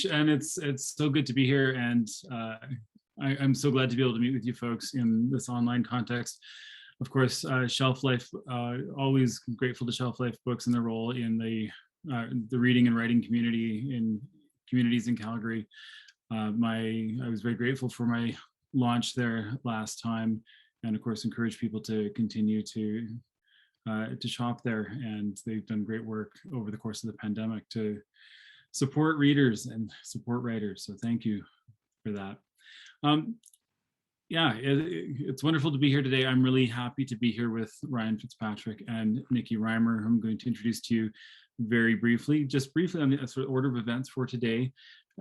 much, and it's so good to be here, and I'm so glad to be able to meet with you folks in this online context. Of course, Shelf Life, always grateful to Shelf Life Books and their role in the reading and writing community in communities in Calgary. I was very grateful for my launch there last time, and of course encourage people to continue to shop there, and they've done great work over the course of the pandemic to support readers and support writers, so thank you for that. Yeah, it's wonderful to be here today. I'm really happy to be here with Ryan Fitzpatrick and Nikki Reimer, who I'm going to introduce to you very briefly. Just briefly on the sort of order of events for today,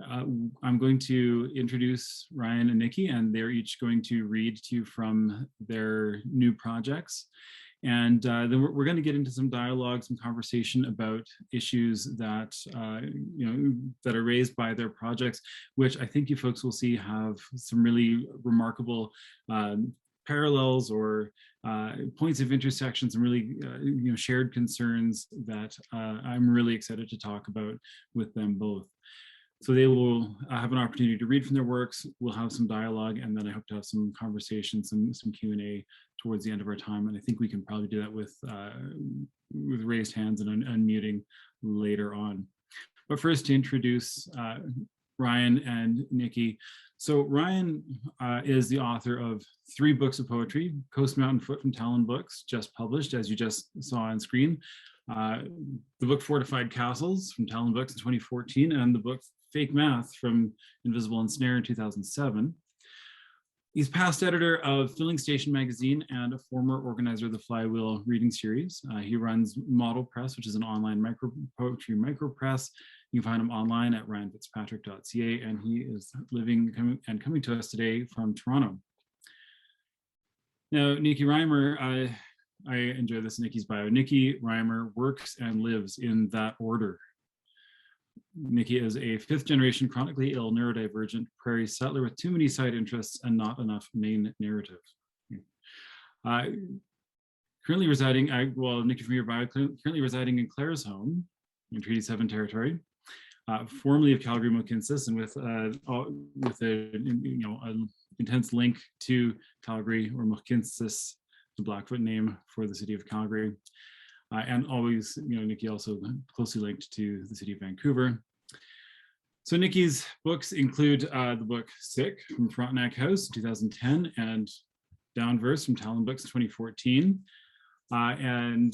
I'm going to introduce Ryan and Nikki, and they're each going to read to you from their new projects. And then we're going to get into some dialogue, some conversation about issues that that are raised by their projects, which I think you folks will see have some really remarkable parallels or points of intersection, some really shared concerns that I'm really excited to talk about with them both. So they will have an opportunity to read from their works. We'll have some dialogue, and then I hope to have some conversations, some Q&A towards the end of our time. And I think we can probably do that with raised hands and unmuting later on. But first, to introduce Ryan and Nikki. So Ryan is the author of 3 books of poetry: Coast Mountain Foot from Talon Books, just published, as you just saw on screen. The book Fortified Castles from Talon Books in 2014, and the book Fake Math from Invisible and Snare in 2007. He's past editor of Filling Station magazine and a former organizer of the Flywheel Reading Series. He runs Model Press, which is an online poetry micropress. You can find him online at ryanfitzpatrick.ca, and he is coming to us today from Toronto. Now, Nikki Reimer, I enjoy this in Nikki's bio. Nikki Reimer works and lives in that order. Nikki is a 5th-generation chronically ill neurodivergent prairie settler with too many side interests and not enough main narrative. Currently residing, Nikki from your bio, currently residing in Claresholm in Treaty 7 territory, formerly of Calgary, Mohkínstsis, and with an intense link to Calgary, or Mohkínstsis, the Blackfoot name for the city of Calgary. And always, Nikki also closely linked to the city of Vancouver. So Nikki's books include the book Sick from Frontenac House in 2010 and DOWNVERSE from Talon Books in 2014. And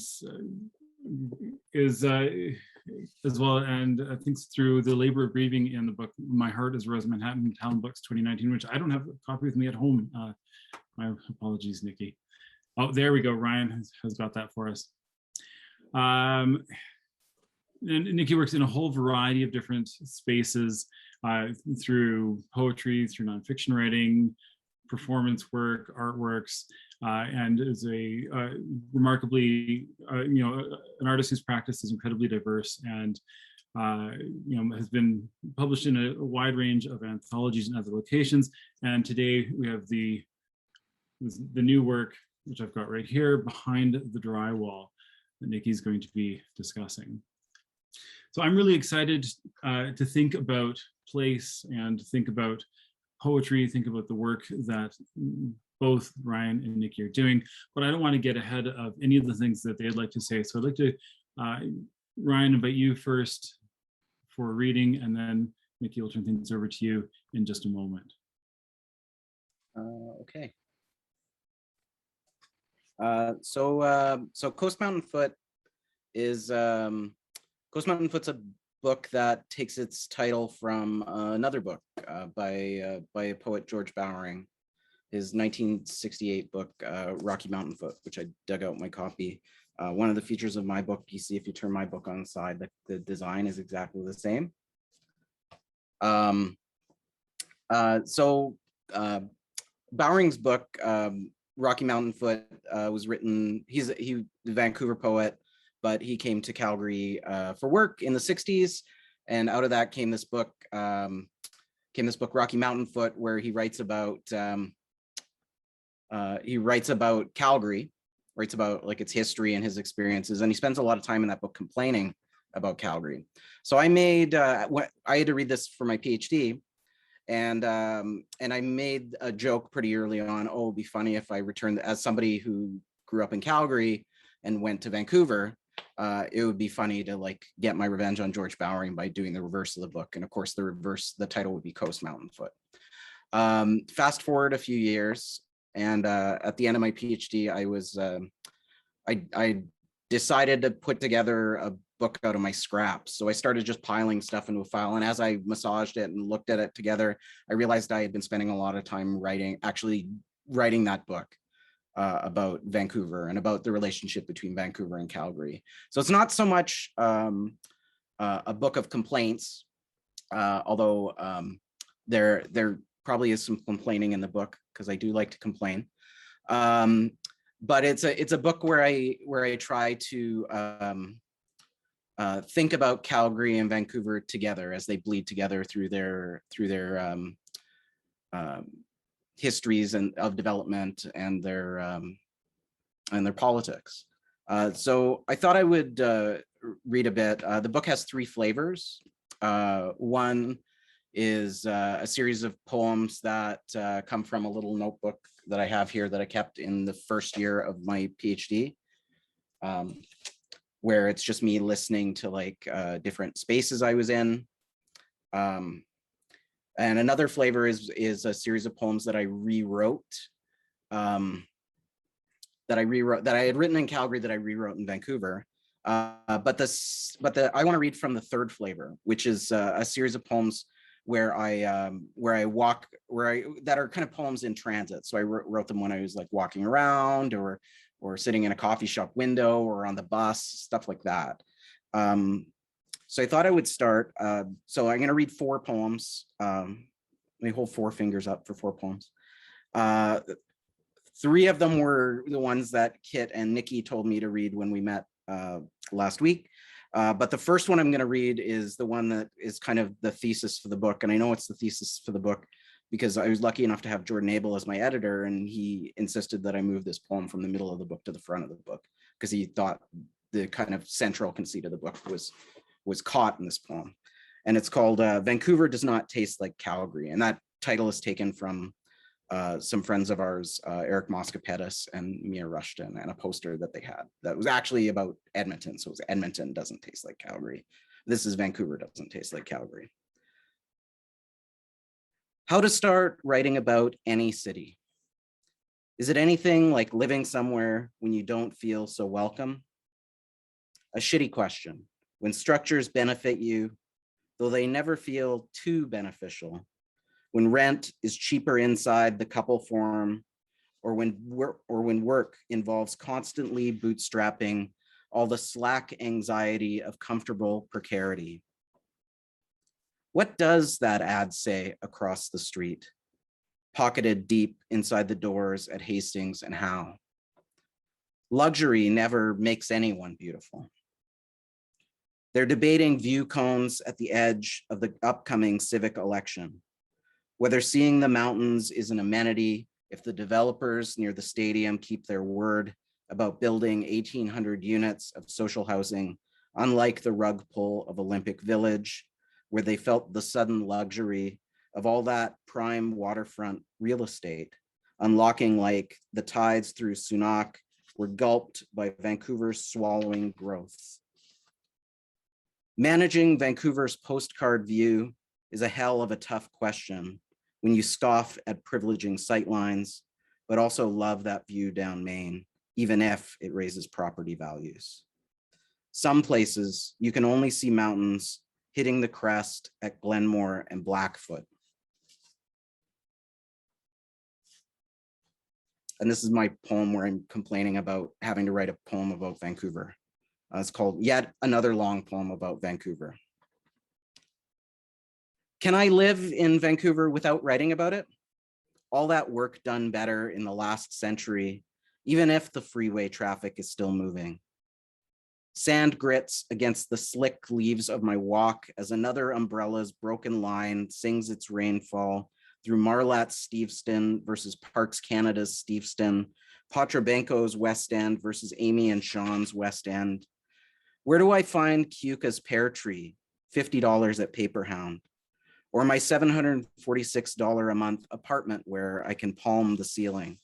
is as well, and I think through the labor of grieving in the book My Heart is Rose Manhattan from Talon Books 2019, which I don't have a copy with me at home. My apologies, Nikki. Oh, there we go. Ryan has got that for us. And Nikki works in a whole variety of different spaces through poetry, through nonfiction writing, performance work, artworks, and is a remarkably, an artist whose practice is incredibly diverse and has been published in a wide range of anthologies and other locations. And today we have the new work, which I've got right here behind the drywall, that Nikki's going to be discussing. So I'm really excited to think about place and think about poetry, think about the work that both Ryan and Nikki are doing, but I don't want to get ahead of any of the things that they'd like to say. So I'd like to, Ryan, invite you first for reading, and then Nikki will turn things over to you in just a moment. Okay. So Coast Mountain Foot is Coast Mountain Foot's a book that takes its title from another book by a poet, George Bowering, his 1968 book, Rocky Mountain Foot, which I dug out my copy. One of the features of my book, you see if you turn my book on the side, the design is exactly the same. Bowering's book, Rocky Mountain Foot, was written, he's a Vancouver poet, but he came to Calgary for work in the 60s, and out of that came this book, Rocky Mountain Foot, where he writes about Calgary, writes about like its history and his experiences, and he spends a lot of time in that book complaining Calgary. So I made, I had to read this for my PhD, and I made a joke pretty early on. Oh, it'd be funny if I returned, as somebody who grew up in Calgary and went to Vancouver, it would be funny to like get my revenge on George Bowering by doing the reverse of the book. And of course, the title would be Coast Mountain Foot. Fast forward a few years, and at the end of my PhD, I decided to put together a book out of my scraps. So I started just piling stuff into a file. And as I massaged it and looked at it together, I realized I had been spending a lot of time actually writing that book about Vancouver and about the relationship between Vancouver and Calgary. So it's not so much a book of complaints, although there probably is some complaining in the book, because I do like to complain. But it's a book where I try to think about Calgary and Vancouver together as they bleed together through their histories and of development and their politics. So I thought I would read a bit. The book has 3 flavors. One is a series of poems that come from a little notebook that I have here that I kept in the first year of my PhD, where it's just me listening to like different spaces I was in. And another flavor is a series of poems that I rewrote, that I had written in Calgary that I rewrote in Vancouver. But I want to read from the third flavor, which is a series of poems that are kind of poems in transit. So I wrote them when I was like walking around or sitting in a coffee shop window or on the bus, stuff like that. So I thought I would start. So I'm going to read 4 poems. Let me hold 4 fingers up for 4 poems. 3 of them were the ones that Kit and Nikki told me to read when we met last week. But the first one I'm going to read is the one that is kind of the thesis for the book. And I know it's the thesis for the book because I was lucky enough to have Jordan Abel as my editor, and he insisted that I move this poem from the middle of the book to the front of the book because he thought the kind of central conceit of the book was caught in this poem. And it's called Vancouver Does Not Taste Like Calgary. And that title is taken from some friends of ours, Eric Moscapettis and Mia Rushton, and a poster that they had that was actually about Edmonton. So it was Edmonton Doesn't Taste Like Calgary. This is Vancouver Doesn't Taste Like Calgary. How to start writing about any city. Is it anything like living somewhere when you don't feel so welcome? A shitty question. When structures benefit you, though they never feel too beneficial. When rent is cheaper inside the couple form, or when work involves constantly bootstrapping all the slack anxiety of comfortable precarity. What does that ad say across the street, pocketed deep inside the doors at Hastings and Howe? Luxury never makes anyone beautiful. They're debating view cones at the edge of the upcoming civic election. Whether seeing the mountains is an amenity if the developers near the stadium keep their word about building 1,800 units of social housing, unlike the rug pull of Olympic Village, where they felt the sudden luxury of all that prime waterfront real estate, unlocking like the tides through Sunak were gulped by Vancouver's swallowing growth. Managing Vancouver's postcard view is a hell of a tough question when you scoff at privileging sightlines, but also love that view down Main, even if it raises property values. Some places you can only see mountains hitting the crest at Glenmore and Blackfoot. And this is my poem where I'm complaining about having to write a poem about Vancouver. It's called Yet Another Long Poem About Vancouver. Can I live in Vancouver without writing about it? All that work done better in the last century, even if the freeway traffic is still moving. Sand grits against the slick leaves of my walk as another umbrella's broken line sings its rainfall through Marlat's Steveston versus Parks Canada's Steveston, Potrabenko's West End versus Amy and Sean's West End. Where do I find Keuka's pear tree, $50 at Paper Hound, or my $746 a month apartment where I can palm the ceiling?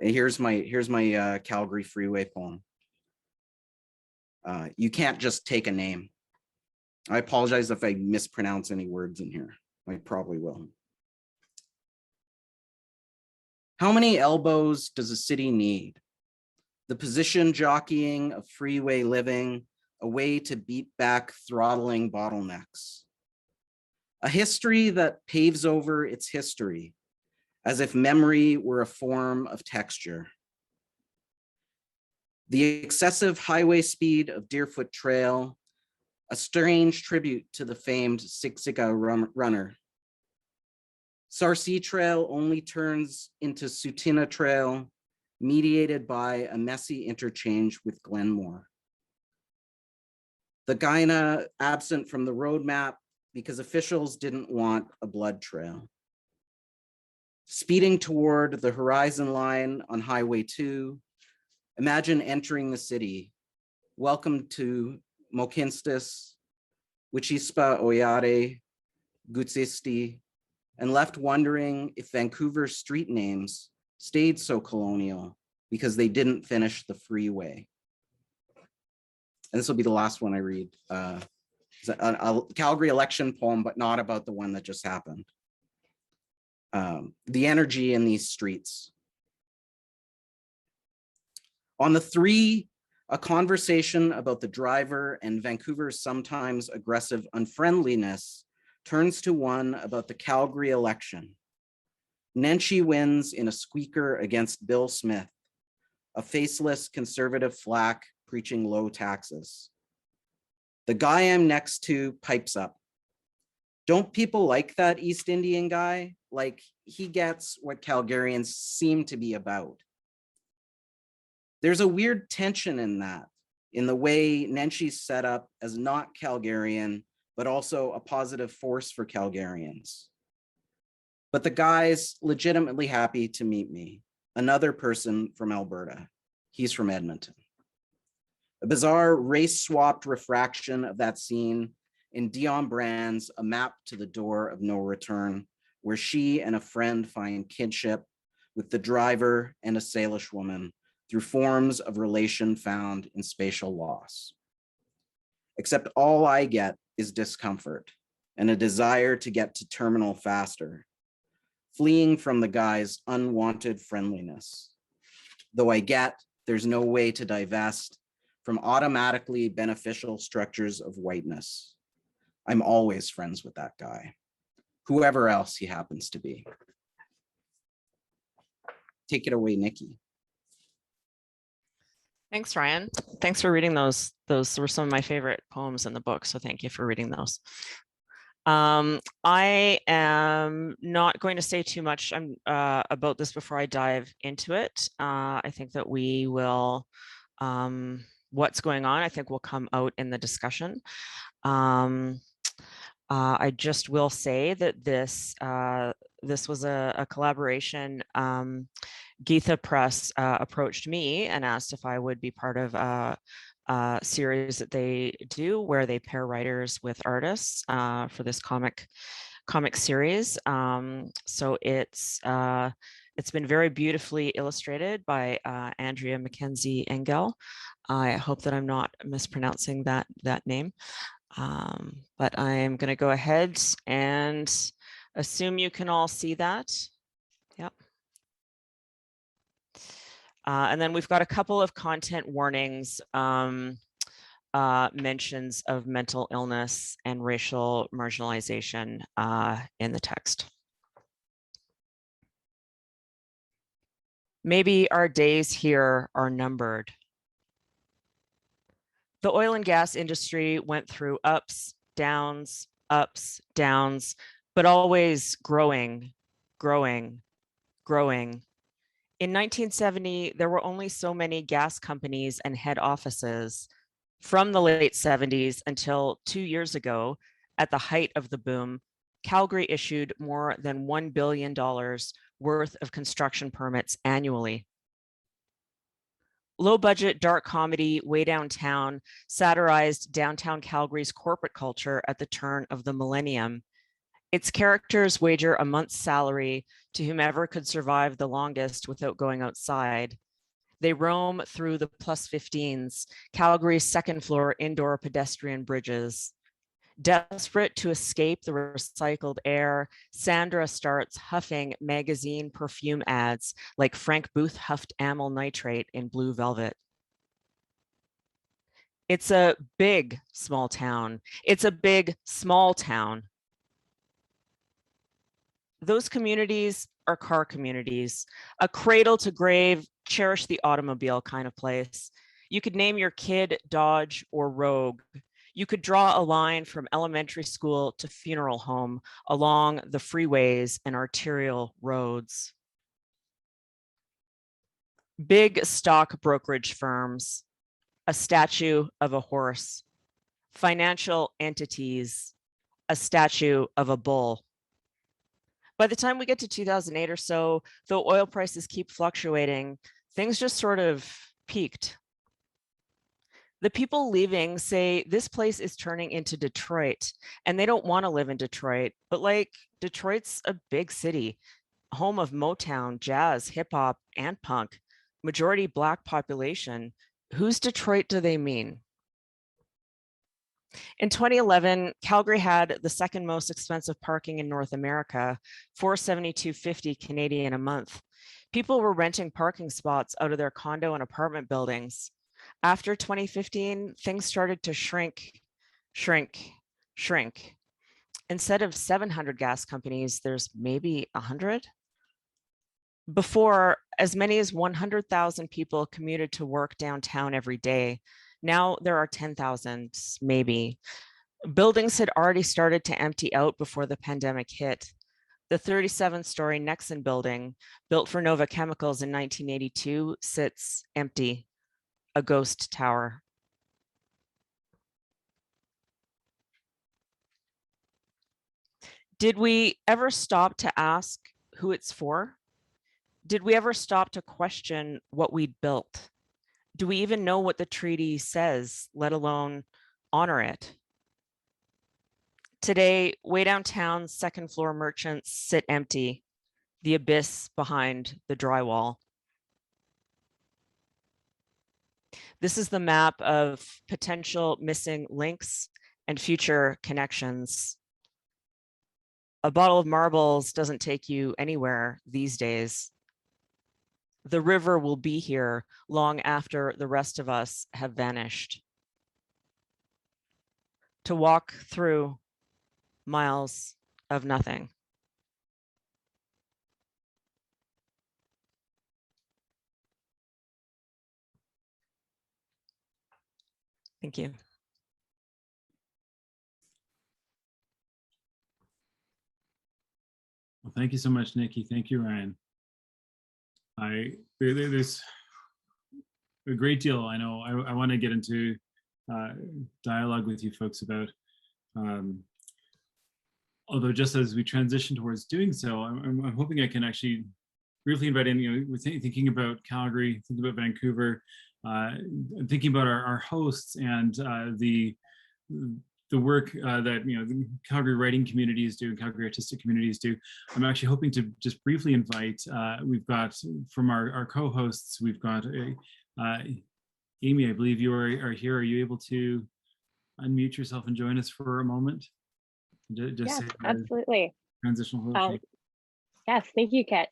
Here's my Calgary freeway poem. You can't just take a name. I apologize if I mispronounce any words in here. I probably will. How many elbows does a city need? The position jockeying of freeway living, a way to beat back throttling bottlenecks. A history that paves over its history, as if memory were a form of texture. The excessive highway speed of Deerfoot Trail, a strange tribute to the famed Siksika runner. Sarcee Trail only turns into Sutina Trail, mediated by a messy interchange with Glenmore. The Gyna absent from the roadmap because officials didn't want a blood trail. Speeding toward the horizon line on Highway 2, imagine entering the city. Welcome to Mohkínstsis, Wichispa Oyare, Gutsisti, and left wondering if Vancouver's street names stayed so colonial because they didn't finish the freeway. And this will be the last one I read. It's a Calgary election poem, but not about the one that just happened. The energy in these streets. On the 3, a conversation about the driver and Vancouver's sometimes aggressive unfriendliness turns to one about the Calgary election. Nenshi wins in a squeaker against Bill Smith, a faceless conservative flack preaching low taxes. The guy I'm next to pipes up. Don't people like that East Indian guy? Like, he gets what Calgarians seem to be about. There's a weird tension in that, in the way Nenshi's set up as not Calgarian, but also a positive force for Calgarians. But the guy's legitimately happy to meet me, another person from Alberta. He's from Edmonton. A bizarre race-swapped refraction of that scene in Dion Brand's A Map to the Door of No Return, where she and a friend find kinship with the driver and a Salish woman through forms of relation found in spatial loss. Except all I get is discomfort and a desire to get to terminal faster, fleeing from the guy's unwanted friendliness. Though I get there's no way to divest from automatically beneficial structures of whiteness. I'm always friends with that guy, whoever else he happens to be. Take it away, Nikki. Thanks, Ryan. Thanks for reading those. Those were some of my favorite poems in the book, so thank you for reading those. I am not going to say too much about this before I dive into it. I think that we will, what's going on, I think will come out in the discussion. I just will say that this was a collaboration. Gytha Press approached me and asked if I would be part of a series that they do where they pair writers with artists for this comic series. So it's been very beautifully illustrated by Andrea Mackenzie Engel. I hope that I'm not mispronouncing that name. But I'm going to go ahead and assume you can all see that. Yep. And then we've got a couple of content warnings, mentions of mental illness and racial marginalization in the text. Maybe our days here are numbered. The oil and gas industry went through ups, downs, but always growing. In 1970, there were only so many gas companies and head offices. From the late 70s until 2 years ago, at the height of the boom, Calgary issued more than $1 billion worth of construction permits annually. Low-budget dark comedy Way Downtown satirized downtown Calgary's corporate culture at the turn of the millennium. Its characters wager a month's salary to whomever could survive the longest without going outside. They roam through the +15s, Calgary's second-floor indoor pedestrian bridges. Desperate to escape the recycled air, Sandra starts huffing magazine perfume ads like Frank Booth huffed amyl nitrate in Blue Velvet. It's a big small town. It's a big small town. Those communities are car communities, a cradle to grave, cherish the automobile kind of place. You could name your kid Dodge or Rogue. You could draw a line from elementary school to funeral home along the freeways and arterial roads. Big stock brokerage firms, a statue of a horse. Financial entities, a statue of a bull. By the time we get to 2008 or so, though oil prices keep fluctuating, things just sort of peaked. The people leaving say this place is turning into Detroit, and they don't want to live in Detroit, but like Detroit's a big city, home of Motown, jazz, hip hop, and punk, majority Black population. Whose Detroit do they mean? In 2011, Calgary had the second most expensive parking in North America, $472.50 Canadian a month. People were renting parking spots out of their condo and apartment buildings. After 2015, things started to shrink. Instead of 700 gas companies, there's maybe 100. Before, as many as 100,000 people commuted to work downtown every day. Now there are 10,000, maybe. Buildings had already started to empty out before the pandemic hit. The 37-story Nexon building, built for Nova Chemicals in 1982, sits empty, a ghost tower. Did we ever stop to ask who it's for? Did we ever stop to question what we'd built? Do we even know what the treaty says, let alone honor it? Today, Way Downtown's second floor merchants sit empty, the abyss behind the drywall. This is the map of potential missing links and future connections. A bottle of marbles doesn't take you anywhere these days. The river will be here long after the rest of us have vanished. To walk through miles of nothing. Thank you. Well, thank you so much, Nikki. Thank you, Ryan. There's a great deal. I know I want to get into dialogue with you folks about, although just as we transition towards doing so, I'm hoping I can actually briefly invite in, we're thinking about Calgary, thinking about Vancouver, thinking about our hosts and the work that the Calgary writing communities do, Calgary artistic communities do. I'm actually hoping to just briefly invite, we've got from our co-hosts, we've got Amy, I believe you are here. Are you able to unmute yourself and join us for a moment? Yes, absolutely. Transitional host. Yes, thank you, Kit.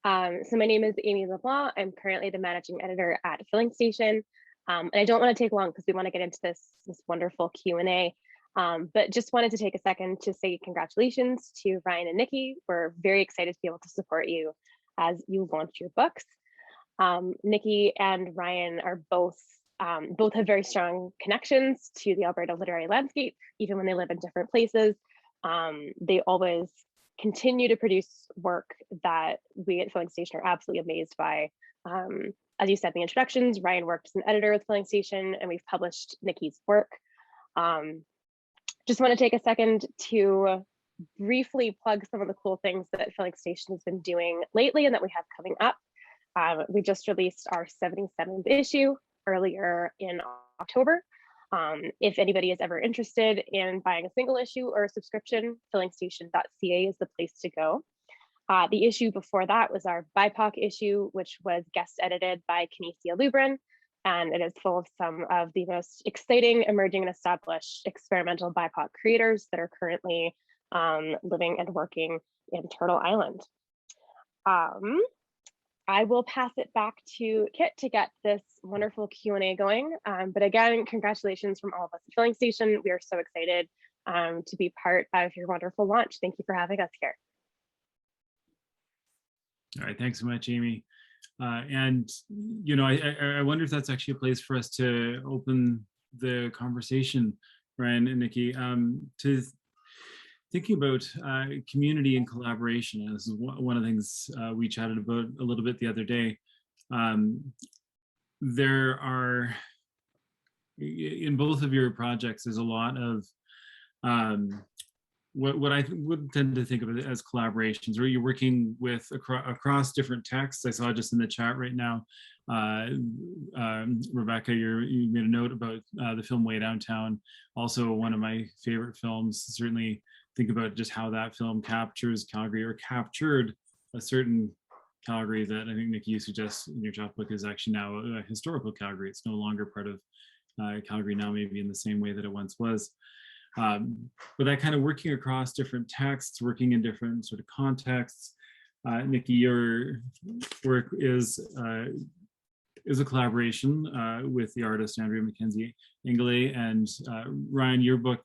So my name is Amy LeBlanc. I'm currently the managing editor at Filling Station. And I don't want to take long because we want to get into this wonderful Q&A. But just wanted to take a second to say congratulations to Ryan and Nikki. We're very excited to be able to support you as you launch your books. Nikki and Ryan are both have very strong connections to the Alberta literary landscape, even when they live in different places. They always continue to produce work that we at Filling Station are absolutely amazed by. As you said in the introductions, Ryan worked as an editor with Filling Station, and we've published Nikki's work. Just want to take a second to briefly plug some of the cool things that Filling Station has been doing lately and that we have coming up. We just released our 77th issue earlier in October. If anybody is ever interested in buying a single issue or a subscription, fillingstation.ca is the place to go. The issue before that was our BIPOC issue, which was guest edited by Kinesia Lubrin, and it is full of some of the most exciting, emerging, and established experimental BIPOC creators that are currently living and working in Turtle Island. I will pass it back to Kit to get this wonderful Q&A going. But again, congratulations from all of us at Filling Station. We are so excited to be part of your wonderful launch. Thank you for having us here. All right, thanks so much, Amy. And, you know, I wonder if that's actually a place for us to open the conversation, Ryan and Nikki, to thinking about community and collaboration. And this is one of the things we chatted about a little bit the other day. There are, in both of your projects, there's a lot of what I would tend to think of it as collaborations, where you're working with across different texts. I saw just in the chat right now, Rebecca, you made a note about the film Way Downtown, also one of my favorite films. Certainly think about just how that film captures Calgary, or captured a certain Calgary that I think, Nikki, you suggest in your chapbook is actually now a historical Calgary. It's no longer part of Calgary now, maybe in the same way that it once was. But that kind of working across different texts, working in different sort of contexts. Nikki, your work is a collaboration with the artist Andrea Mackenzie Ingley, and Ryan, your book,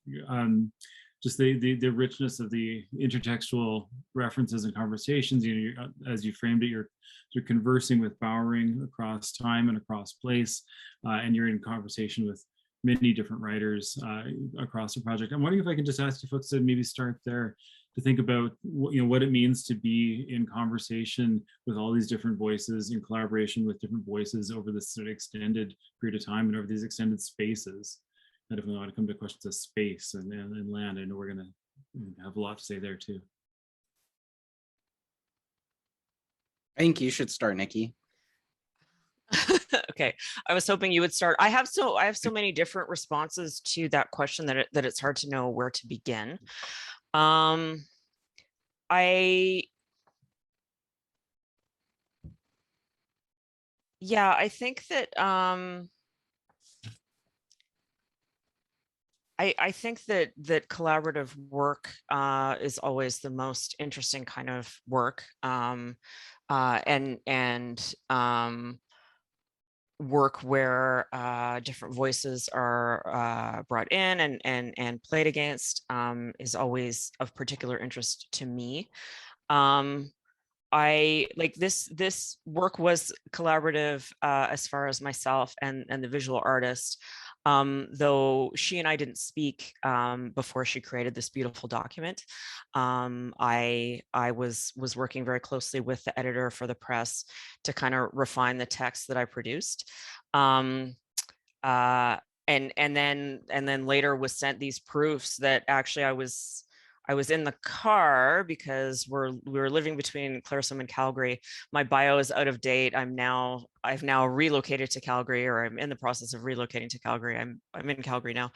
just the richness of the intertextual references and conversations. You know, as you framed it, you're conversing with Bowering across time and across place, and you're in conversation with many different writers across the project. I'm wondering if I can just ask you folks to maybe start there, to think about what it means to be in conversation with all these different voices, in collaboration with different voices over this sort of extended period of time and over these extended spaces. And if we want to come to questions of space and land, I know we're going to have a lot to say there too. I think you should start, Nikki. Okay, I was hoping you would start. I have so many different responses to that question that it's hard to know where to begin. I think that I think that collaborative work is always the most interesting kind of work, and work where different voices are brought in and played against is always of particular interest to me. I like this work was collaborative as far as myself and the visual artist, though she and I didn't speak before she created this beautiful document. I was working very closely with the editor for the press to kind of refine the text that I produced. And then later was sent these proofs that actually I was in the car because we were living between Claresholm and Calgary. My bio is out of date. I've now relocated to Calgary, or I'm in the process of relocating to Calgary. I'm in Calgary now.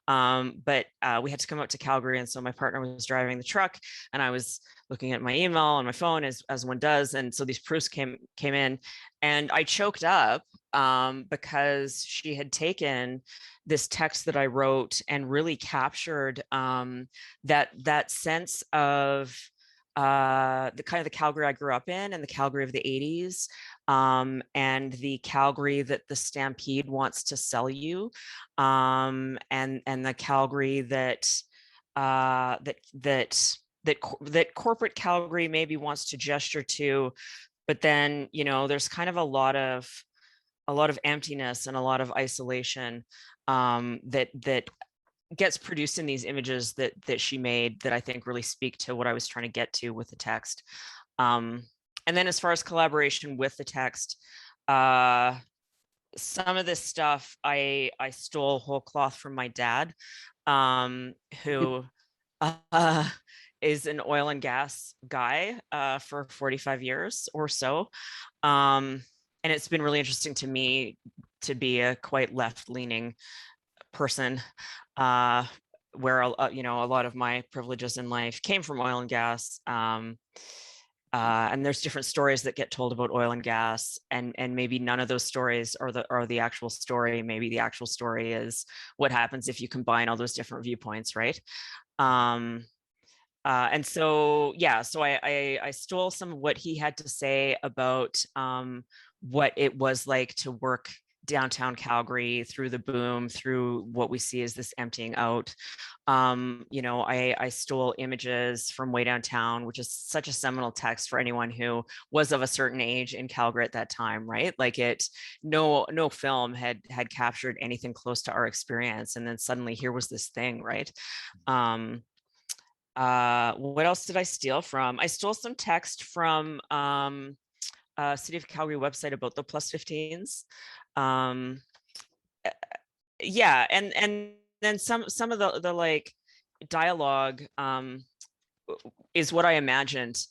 But we had to come out to Calgary, and so my partner was driving the truck, and I was looking at my email on my phone as one does. And so these proofs came in, and I choked up because she had taken this text that I wrote and really captured that sense of the kind of the Calgary I grew up in, and the Calgary of the 80s, and the Calgary that the Stampede wants to sell you, and the Calgary that corporate Calgary maybe wants to gesture to, but then there's kind of a lot of emptiness and a lot of isolation that gets produced in these images that she made, that I think really speak to what I was trying to get to with the text. And then as far as collaboration with the text, some of this stuff I stole whole cloth from my dad, who is an oil and gas guy for 45 years or so. And it's been really interesting to me to be a quite left-leaning person, where you know, a lot of my privileges in life came from oil and gas. And there's different stories that get told about oil and gas, and maybe none of those stories are the actual story. Maybe the actual story is what happens if you combine all those different viewpoints, right? And so, yeah, so I stole some of what he had to say about what it was like to work downtown Calgary through the boom, through what we see as this emptying out. You know, I stole images from Way Downtown, which is such a seminal text for anyone who was of a certain age in Calgary at that time, right? Like no film had captured anything close to our experience. And then suddenly here was this thing, right? What else did I steal from? I stole some text from City of Calgary website about the plus 15s. Yeah, and then some of the like dialogue is what I imagined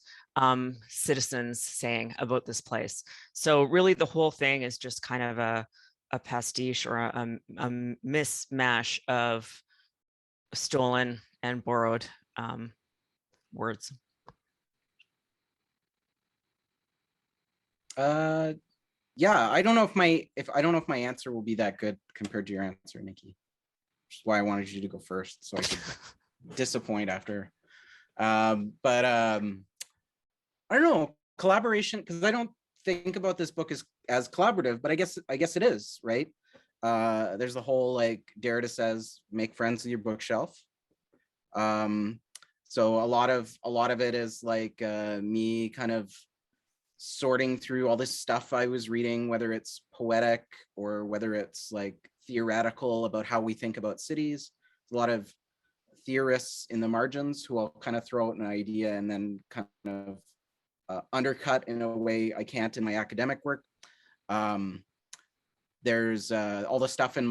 citizens saying about this place. So really the whole thing is just kind of a pastiche or a mismatch of stolen and borrowed words. Yeah, I don't know if my answer will be that good compared to your answer, Nikki. Which is why I wanted you to go first, so I could disappoint after. But I don't know, collaboration, because I don't think about this book as collaborative, but I guess it is, right? There's the whole, like Derrida says, make friends with your bookshelf. So a lot of it is like me kind of sorting through all this stuff I was reading, whether it's poetic or whether it's like theoretical about how we think about cities. A lot of theorists in the margins who will kind of throw out an idea and then kind of undercut in a way I can't in my academic work. There's all the stuff in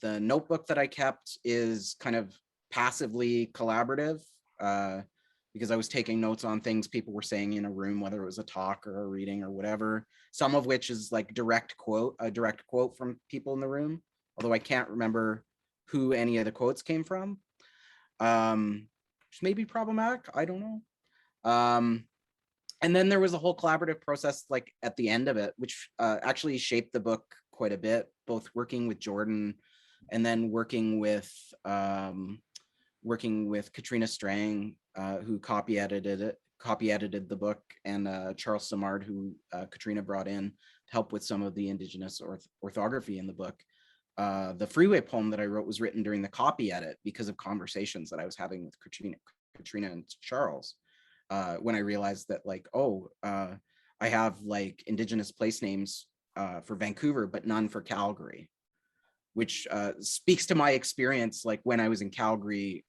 the notebook that I kept is kind of passively collaborative, because I was taking notes on things people were saying in a room, whether it was a talk or a reading or whatever, some of which is like a direct quote from people in the room, although I can't remember who any of the quotes came from, which may be problematic, I don't know. And then there was a whole collaborative process like at the end of it, which actually shaped the book quite a bit, both working with Jordan and then working with Katrina Strang, who copy edited the book, and Charles Simard, who Katrina brought in to help with some of the Indigenous orthography in the book. The Freeway poem that I wrote was written during the copy edit because of conversations that I was having with Katrina and Charles, when I realized that, like, I have like Indigenous place names for Vancouver, but none for Calgary, which speaks to my experience, like when I was in Calgary,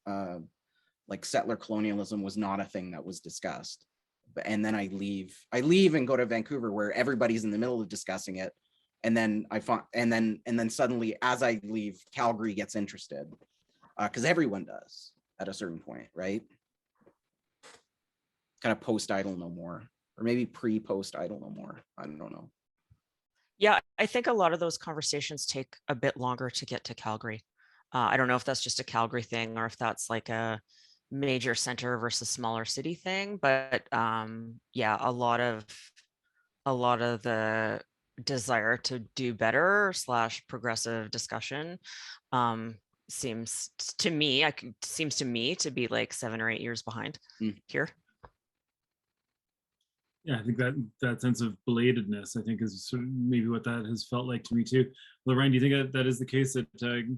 like settler colonialism was not a thing that was discussed. And then I leave and go to Vancouver where everybody's in the middle of discussing it. And then and then suddenly as I leave, Calgary gets interested, because everyone does at a certain point, right? Kind of post Idle No More, or maybe pre-post Idle No More. I don't know. Yeah, I think a lot of those conversations take a bit longer to get to Calgary. I don't know if that's just a Calgary thing or if that's like a major center versus smaller city thing, but yeah, a lot of the desire to do better / progressive discussion seems to me to be like 7 or 8 years behind here. Yeah, I think that sense of belatedness, I think, is sort of maybe what that has felt like to me too. Lorraine, do you think that is the case, that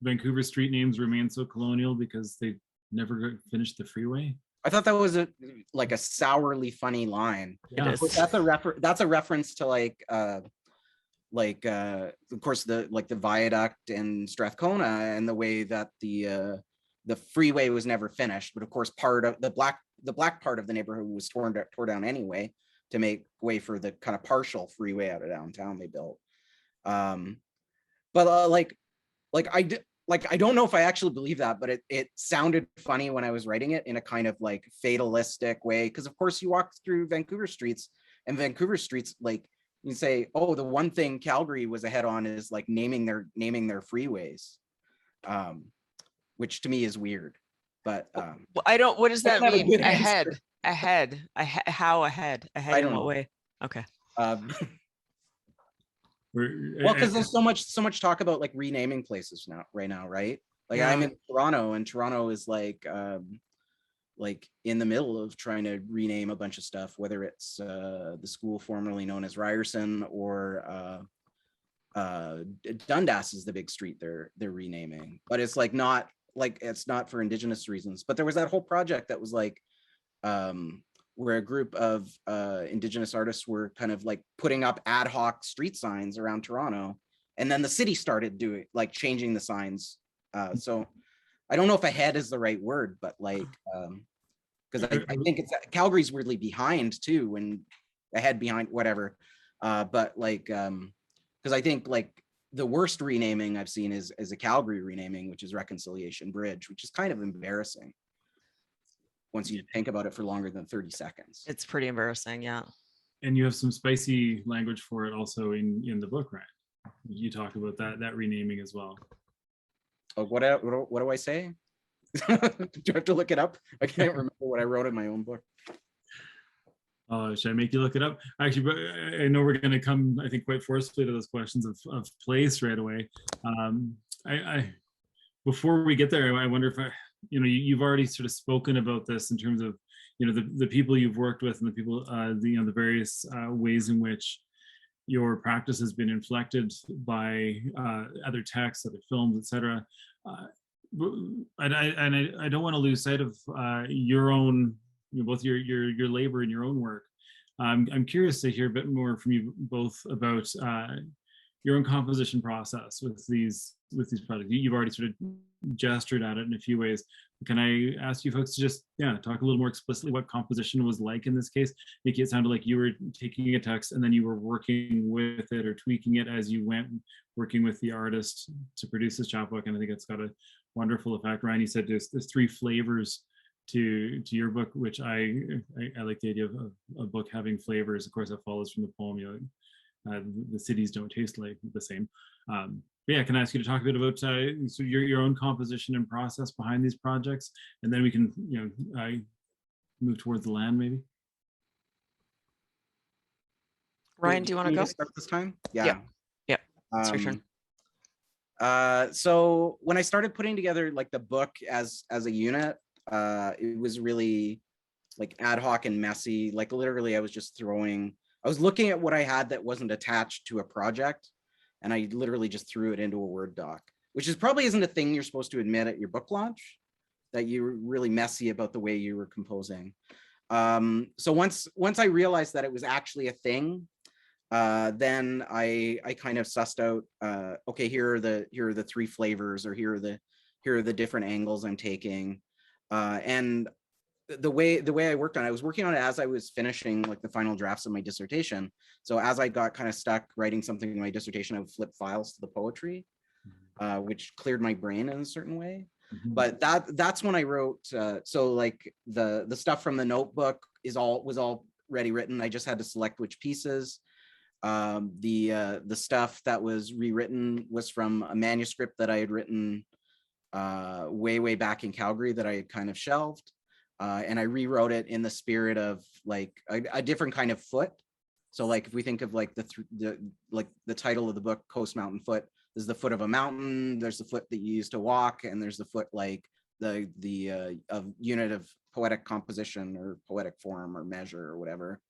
Vancouver street names remain so colonial because they never finished the freeway? I thought that was a sourly funny line. Yeah. That's a reference to of course the viaduct in Strathcona and the way that the freeway was never finished, but of course part of the black part of the neighborhood was torn down anyway to make way for the kind of partial freeway out of downtown they built. But like, I don't know if I actually believe that, but it sounded funny when I was writing it in a kind of like fatalistic way. Because of course you walk through Vancouver streets, and Vancouver streets, like, you say, oh, the one thing Calgary was ahead on is like naming their freeways, which to me is weird. But Well, I don't, what does that that's not a mean? good Ahead, answer. how ahead? Ahead I in don't what know. way? Okay. Well, We're, because there's so much talk about like renaming places right now, right? Like Yeah. I'm in Toronto, and Toronto is like in the middle of trying to rename a bunch of stuff, whether it's the school formerly known as Ryerson, or Dundas is the big street they're renaming, but it's like not like, it's not for Indigenous reasons. But there was that whole project that was like where a group of Indigenous artists were kind of like putting up ad hoc street signs around Toronto, and then the city started doing like changing the signs. So I don't know if ahead is the right word, but like because I think it's Calgary's weirdly behind too, when ahead behind whatever. But like because I think like the worst renaming I've seen is a Calgary renaming, which is Reconciliation Bridge, which is kind of embarrassing once you think about it for longer than 30 seconds. It's pretty embarrassing, yeah. and you have some spicy language for it also in the book, right? You talk about that renaming as well. Oh, what do I say? Do I have to look it up? I can't remember what I wrote in my own book. Should I make you look it up? Actually, but I know we're going to come, I think, quite forcefully to those questions of place right away. I before we get there, I wonder if you've already sort of spoken about this in terms of the people you've worked with and the people the various ways in which your practice has been inflected by other texts, other films, etc. And I don't want to lose sight of your own, both your labor and your own work. I'm curious to hear a bit more from you both about your own composition process with these projects. You've already sort of gestured at it in a few ways. Can I ask you folks to just talk a little more explicitly what composition was like in this case? Nikki, it sounded like you were taking a text and then you were working with it or tweaking it as you went, working with the artist to produce this chapbook, and I think it's got a wonderful effect. Ryan, you said there's 3 flavors to your book, which I like the idea of a book having flavors. Of course, that follows from the poem. The cities don't taste like the same. But yeah, can I ask you to talk a bit about so your own composition and process behind these projects, and then we can move towards the land maybe. Ryan, do you want to go? Start this time? Yeah. It's your turn. So when I started putting together like the book as a unit, it was really like ad hoc and messy. Like literally I was looking at what I had that wasn't attached to a project, and I literally just threw it into a Word doc, which probably isn't a thing you're supposed to admit at your book launch, that you're really messy about the way you were composing. So once I realized that it was actually a thing, then I kind of sussed out, okay, here are the 3 flavors, or here are the different angles I'm taking. And the way I worked on it, I was working on it as I was finishing like the final drafts of my dissertation. So as I got kind of stuck writing something in my dissertation, I would flip files to the poetry, which cleared my brain in a certain way. But that's when I wrote. So like the stuff from the notebook was all ready written. I just had to select which pieces. The stuff that was rewritten was from a manuscript that I had written way back in Calgary that I had kind of shelved. And I rewrote it in the spirit of like a different kind of foot. So like if we think of like the title of the book, Coast Mountain Foot, there's the foot of a mountain, there's the foot that you use to walk, and there's the foot like the unit of poetic composition or poetic form or measure or whatever.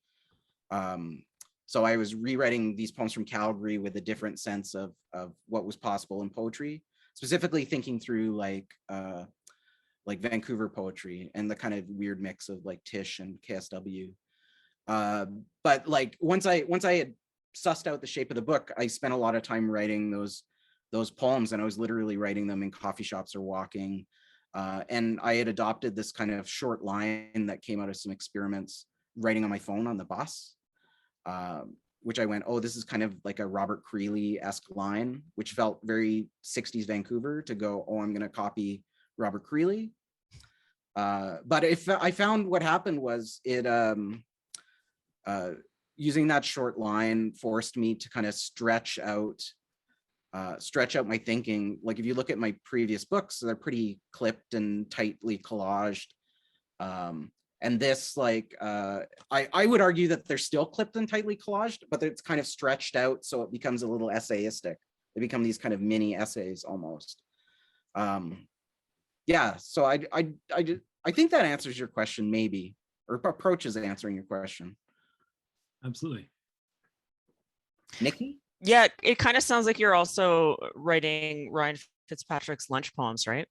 So I was rewriting these poems from Calgary with a different sense of what was possible in poetry, specifically thinking through like Vancouver poetry and the kind of weird mix of like Tish and KSW. But like once I had sussed out the shape of the book, I spent a lot of time writing those poems, and I was literally writing them in coffee shops or walking. And I had adopted this kind of short line that came out of some experiments writing on my phone on the bus. which I went, oh, this is kind of like a Robert Creeley-esque line, which felt very 60s Vancouver to go, oh, I'm going to copy Robert Creeley. But if I found what happened was it, using that short line forced me to kind of stretch out my thinking. Like if you look at my previous books, they're pretty clipped and tightly collaged. And this, like, I would argue that they're still clipped and tightly collaged, but it's kind of stretched out, so it becomes a little essayistic. They become these kind of mini essays almost. Yeah, so I think that answers your question, maybe, or approaches answering your question. Absolutely. Nikki? Yeah, it kind of sounds like you're also writing Ryan Fitzpatrick's lunch poems, right?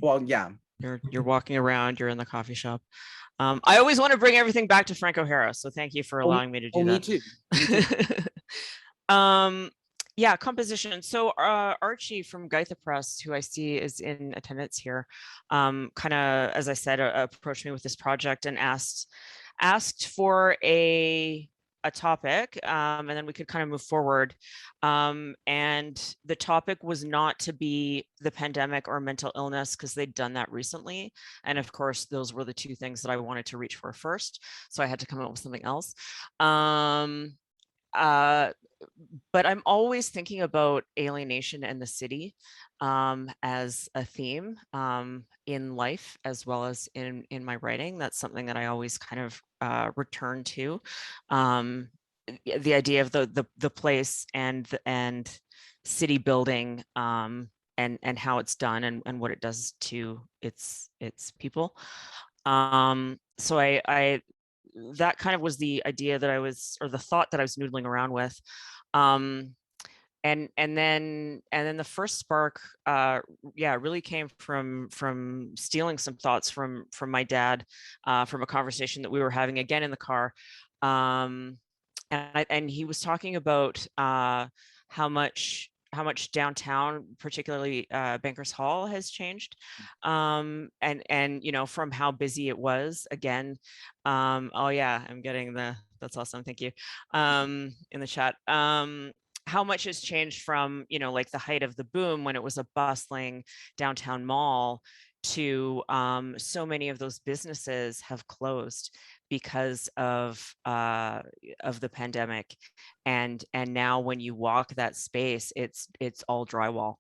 Well, yeah. You're walking around, you're in the coffee shop. I always want to bring everything back to Frank O'Hara, so thank you for allowing me to do that. Me too. Yeah, composition. So Archie from Gytha Press, who I see is in attendance here, kind of, as I said, approached me with this project and asked for a topic, and then we could kind of move forward. And the topic was not to be the pandemic or mental illness, because they'd done that recently. And of course, those were the two things that I wanted to reach for first. So I had to come up with something else. But I'm always thinking about alienation and the city as a theme in life, as well as in my writing. That's something that I always kind of return to. The idea of the place and city building and how it's done and what it does to its people. So I that kind of was the idea that I was, or the thought that I was noodling around with. And then the first spark, really came from stealing some thoughts from my dad, from a conversation that we were having again in the car. And he was talking about how much downtown, particularly Bankers Hall, has changed, and from how busy it was again. Oh yeah, I'm getting that's awesome, thank you, in the chat. How much has changed from like the height of the boom when it was a bustling downtown mall to so many of those businesses have closed because of the pandemic, and now when you walk that space, it's all drywall,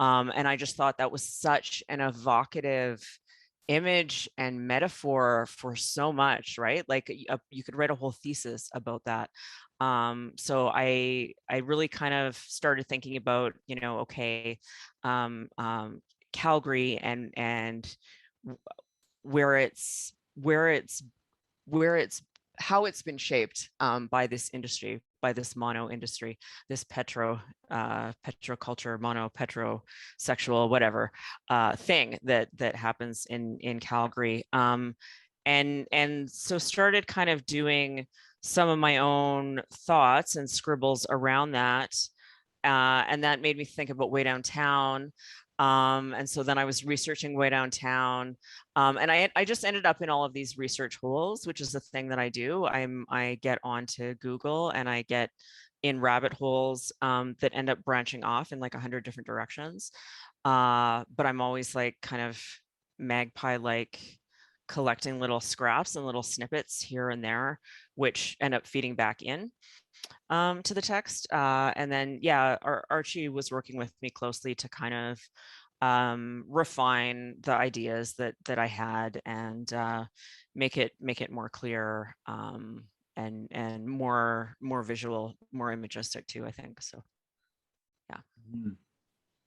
and I just thought that was such an evocative image and metaphor for so much, right? Like you could write a whole thesis about that. So I really kind of started thinking about okay, Calgary and where it's how it's been shaped by this industry, by this mono industry, this petroculture, petrosexual, whatever thing that happens in Calgary. And so started kind of doing some of my own thoughts and scribbles around that. And that made me think about Way Downtown. And so then I was researching Way Downtown, and I just ended up in all of these research holes, which is the thing that I do. I get onto Google and I get in rabbit holes that end up branching off in like 100 different directions. But I'm always like kind of magpie-like, collecting little scraps and little snippets here and there, which end up feeding back in to the text. And then, yeah, Archie was working with me closely to kind of refine the ideas that I had and make it more clear and more visual, more imagistic too, I think. So, yeah.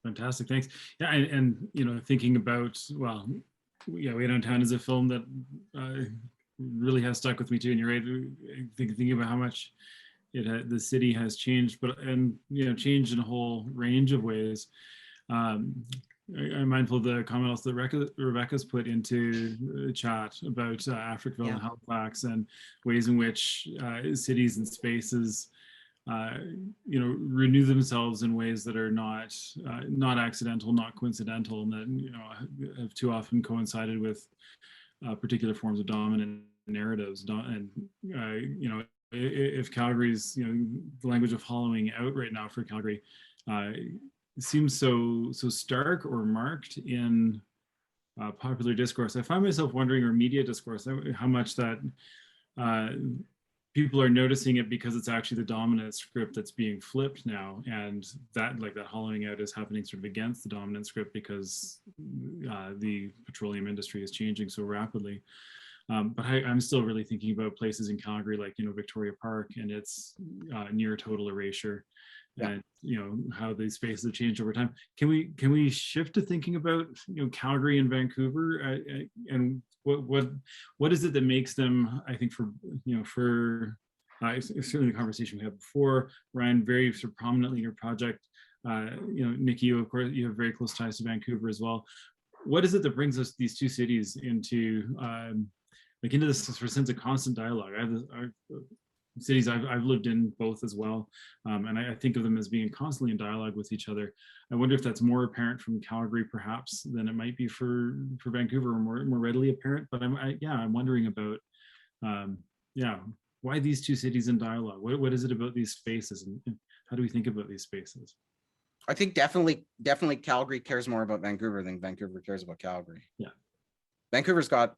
Fantastic, thanks. Yeah, and thinking about, well, yeah, Way Downtown is a film that really has stuck with me too. And you're right, thinking about how much the city has changed, and changed in a whole range of ways. I'm mindful of the comment also that Rebecca's put into the chat about Africville and Halifax, and ways in which cities and spaces renew themselves in ways that are not accidental, not coincidental, and that have too often coincided with particular forms of dominant narratives. And if Calgary's, the language of hollowing out right now for Calgary it seems so stark or marked in popular discourse. I find myself wondering, or media discourse, how much that people are noticing it because it's actually the dominant script that's being flipped now, and that hollowing out is happening sort of against the dominant script because the petroleum industry is changing so rapidly. But I'm still really thinking about places in Calgary like Victoria Park and its near total erasure, and how these spaces have changed over time. Can we shift to thinking about Calgary and Vancouver, and what is it that makes them, I think, for certainly the conversation we had before, Ryan, very sort of prominently in your project, Nikki, of course, you have very close ties to Vancouver as well. What is it that brings us, these two cities, into into this sort of sense of constant dialogue? Cities I've lived in both as well, and I think of them as being constantly in dialogue with each other. I wonder if that's more apparent from Calgary perhaps than it might be for Vancouver, or more readily apparent. But I'm wondering about why these two cities in dialogue. What is it about these spaces, and how do we think about these spaces? I think definitely Calgary cares more about Vancouver than Vancouver cares about Calgary. Yeah, Vancouver's got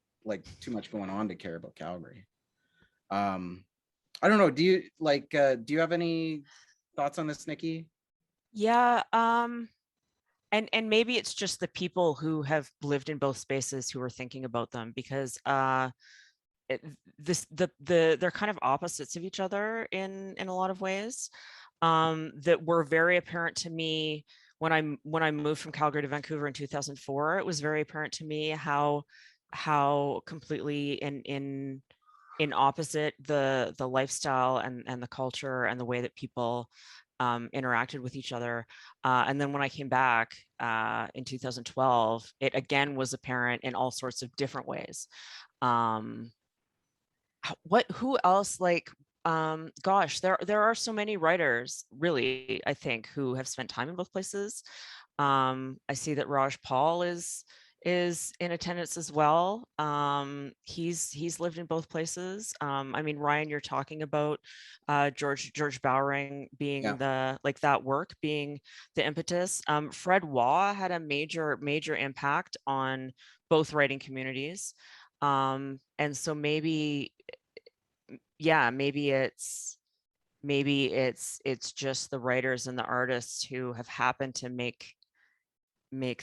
too much going on to care about Calgary. I don't know. Do you have any thoughts on this, Nikki? Yeah. And maybe it's just the people who have lived in both spaces who are thinking about them, because they're kind of opposites of each other in a lot of ways, that were very apparent to me when I moved from Calgary to Vancouver in 2004. It was very apparent to me how completely in opposite the lifestyle and the culture and the way that people interacted with each other. And then when I came back in 2012, it again was apparent in all sorts of different ways. Who else, gosh, there are so many writers, really, I think, who have spent time in both places. I see that Raj Paul is in attendance as well. He's lived in both places. I mean, Ryan, you're talking about George Bowring being that work being the impetus. Fred Waugh had a major impact on both writing communities. And so maybe it's just the writers and the artists who have happened to make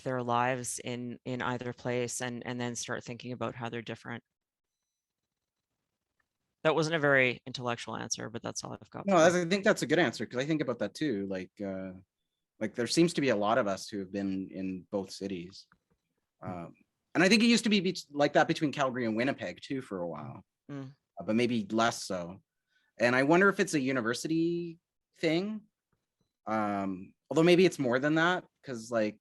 their lives in either place, and then start thinking about how they're different. That wasn't a very intellectual answer, but that's all I've got. No, I think that's a good answer, because I think about that too. There seems to be a lot of us who have been in both cities. And I think it used to be like that between Calgary and Winnipeg too for a while, but maybe less so. And I wonder if it's a university thing. Although maybe it's more than that, because I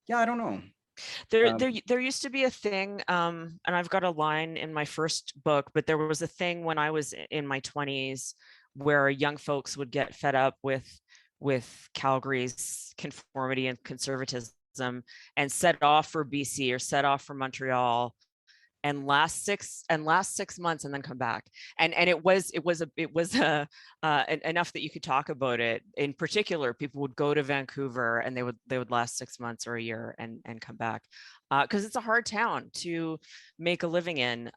don't know. There used to be a thing, and I've got a line in my first book, but there was a thing when I was in my 20s where young folks would get fed up with Calgary's conformity and conservatism and set off for BC or set off for Montreal and last 6 months and then come back. And it was enough that you could talk about it. In particular, people would go to Vancouver and they would last 6 months or a year and come back, because it's a hard town to make a living in.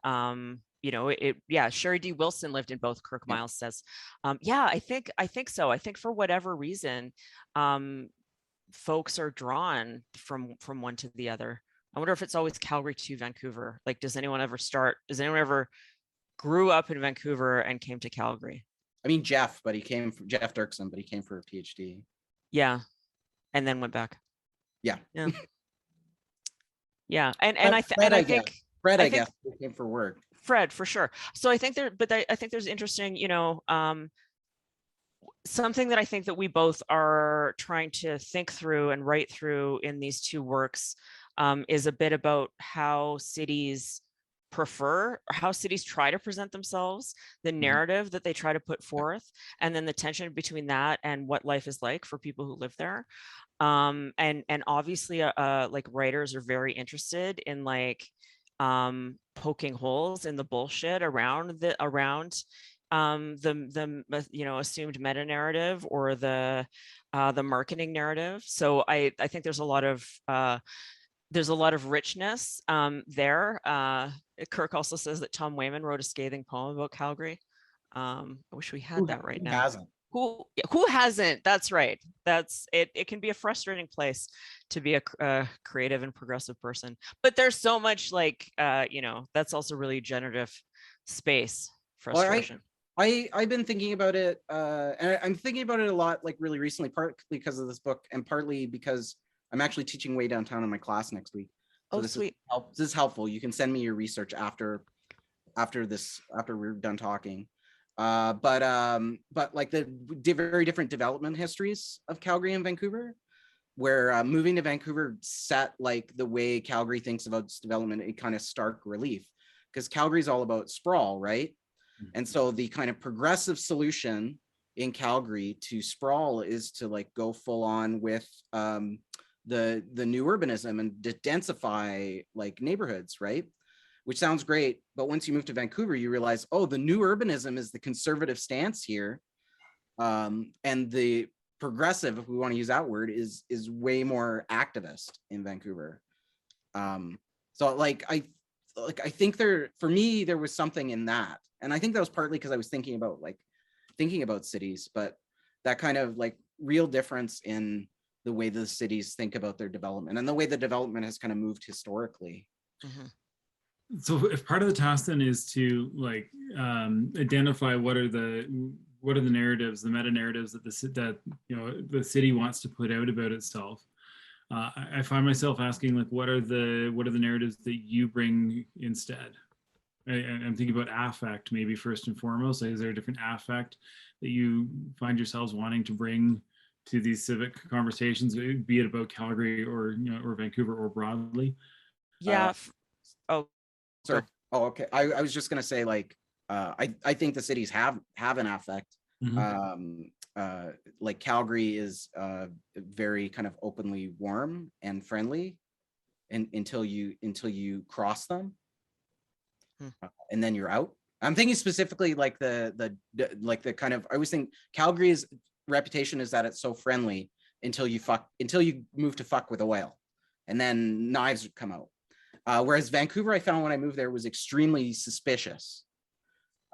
Sherry D. Wilson lived in both, Kirk Miles says. I think so. I think for whatever reason, folks are drawn from one to the other. I wonder if it's always Calgary to Vancouver. Does anyone ever grew up in Vancouver and came to Calgary? I mean, Jeff Dirksen, but he came for a PhD. Yeah. And then went back. Yeah. Yeah. Yeah. And I think Fred, I guess, came for work. Fred, for sure. So I think I think there's interesting, something that I think that we both are trying to think through and write through in these two works, is a bit about how cities how cities try to present themselves, the narrative that they try to put forth, and then the tension between that and what life is like for people who live there. And obviously, writers are very interested in poking holes in the bullshit around the assumed meta narrative or the marketing narrative. So I think there's a lot of richness there. Kirk also says that Tom Wayman wrote a scathing poem about Calgary. I wish we had that right now. Hasn't? Who hasn't? That's right. That's it. It can be a frustrating place to be a creative and progressive person, but there's so much that's also really generative space. Frustration. I've been thinking about it, and I'm thinking about it a lot, like really recently, partly because of this book, and partly because I'm actually teaching way downtown in my class next week. So this sweet. This is helpful. You can send me your research after we're done talking. But like the very different development histories of Calgary and Vancouver, where moving to Vancouver set like the way Calgary thinks about its development in kind of stark relief, because Calgary is all about sprawl, right? Mm-hmm. And so the kind of progressive solution in Calgary to sprawl is to like go full on with the new urbanism and densify like neighborhoods, right? Which sounds great, but once you move to Vancouver, you realize, oh, the new urbanism is the conservative stance here, and the progressive, if we want to use that word, is way more activist in Vancouver. So I think for me there was something in that, and I think that was partly because I was thinking about cities, but that kind of like real difference in the way the cities think about their development and the way the development has kind of moved historically. Mm-hmm. So if part of the task then is to like identify what are the narratives, the meta narratives that the city wants to put out about itself, I find myself asking like, what are the narratives that you bring instead? I'm thinking about affect maybe first and foremost. Like, is there a different affect that you find yourselves wanting to bring to these civic conversations, be it about Calgary or or Vancouver or broadly? Yeah. Sorry. Oh, okay. I was just gonna say, like, I think the cities have an affect. Mm-hmm. Like Calgary is very kind of openly warm and friendly, and until you cross them, and then you're out. I'm thinking specifically like the kind of, I always think Calgary's reputation is that it's so friendly until you move to fuck with a whale, and then knives come out. Whereas Vancouver, I found when I moved there, was extremely suspicious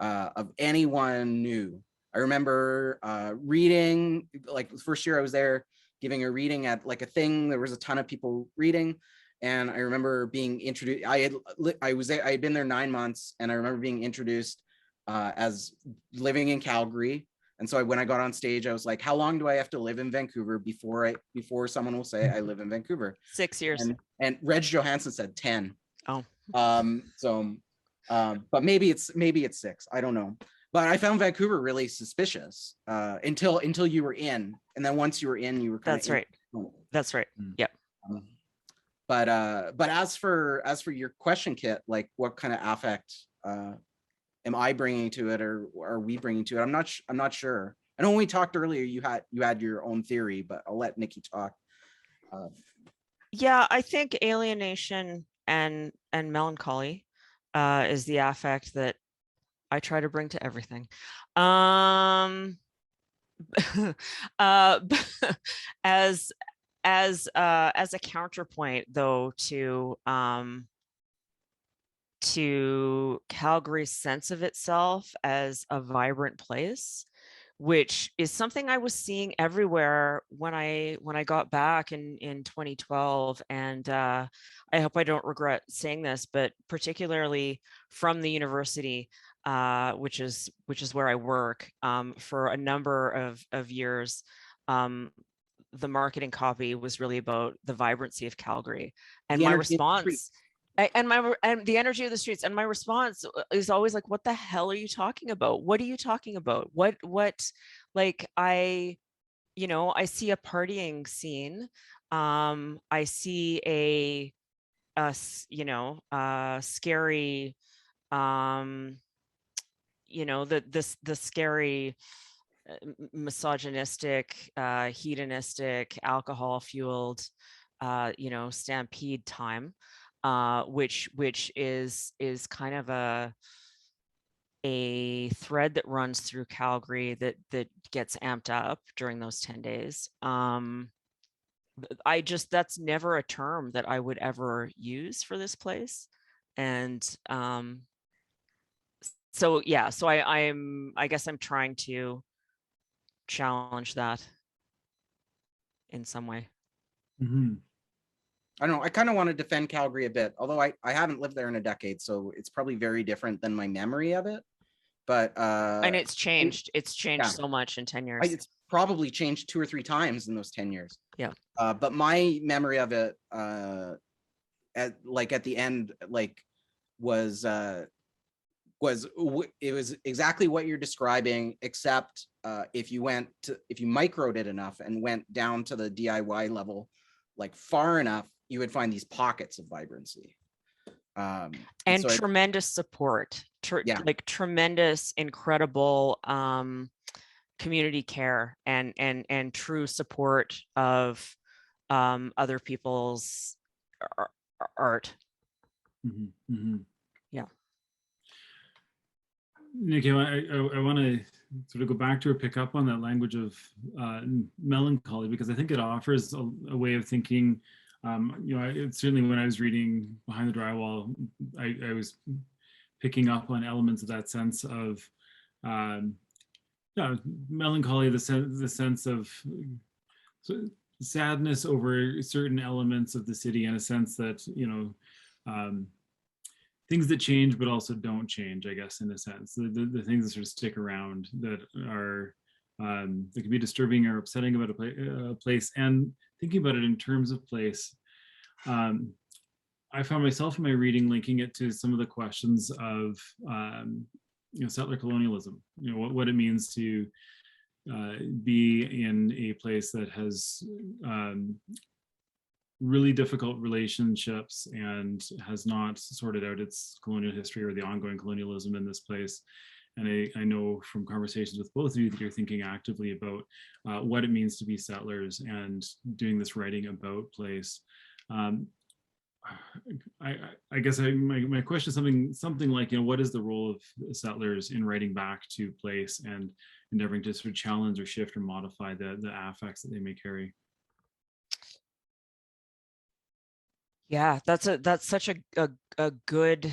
of anyone new. I remember reading, like the first year I was there, giving a reading at like a thing. There was a ton of people reading, and I remember being introduced. I had been there 9 months, and I remember being introduced as living in Calgary. And so when I got on stage, I was like, "How long do I have to live in Vancouver before someone will say I live in Vancouver?" 6 years. And Reg Johansson said 10. Oh. But maybe it's 6. I don't know. But I found Vancouver really suspicious until you were in, and then once you were in, you were kind of. That's right. That's right. Yep. But as for your question, Kit, like what kind of affect am I bringing to it, or are we bringing to it? I'm not sure. I know when we talked earlier, you had your own theory, but I'll let Nikki talk. Yeah, I think alienation and melancholy is the affect that I try to bring to everything. As a counterpoint, though, to Calgary's sense of itself as a vibrant place, which is something I was seeing everywhere when I got back in 2012. And I hope I don't regret saying this, but particularly from the university, which is where I work, for a number of years, the marketing copy was really about the vibrancy of Calgary, and my response. And the energy of the streets, and my response is always like, what the hell are you talking about? What are you talking about? What like I see a partying scene. I see a scary, the scary misogynistic, hedonistic, alcohol fueled, stampede time. which is kind of a thread that runs through Calgary that gets amped up during those 10 days. That's never a term that I would ever use for this place. And so yeah, so I guess I'm trying to challenge that in some way. Mm-hmm. I don't know. I kind of want to defend Calgary a bit, although I haven't lived there in a decade, so it's probably very different than my memory of it. But and it's changed. It's changed yeah. so much in 10 years. It's probably changed 2 or 3 times in those 10 years. Yeah. But my memory of it, at the end, was it was exactly what you're describing, except if you microed it enough and went down to the DIY level, far enough, you would find these pockets of vibrancy. And so tremendous support, tremendous, incredible community care and true support of other people's art. Mm-hmm. Mm-hmm. Yeah. Nikki, I want to sort of go back to or pick up on that language of melancholy, because I think it offers a way of thinking. Certainly when I was reading Behind the Drywall, I was picking up on elements of that sense of melancholy, the sense of sadness over certain elements of the city, in a sense that, things that change but also don't change, I guess, in a sense. The things that sort of stick around that are that can be disturbing or upsetting about a place. And thinking about it in terms of place, I found myself in my reading linking it to some of the questions of settler colonialism. What it means to be in a place that has really difficult relationships and has not sorted out its colonial history or the ongoing colonialism in this place. And I know from conversations with both of you that you're thinking actively about what it means to be settlers and doing this writing about place. I guess my question is something like, what is the role of settlers in writing back to place and endeavoring to sort of challenge or shift or modify the affects that they may carry? Yeah, that's such a good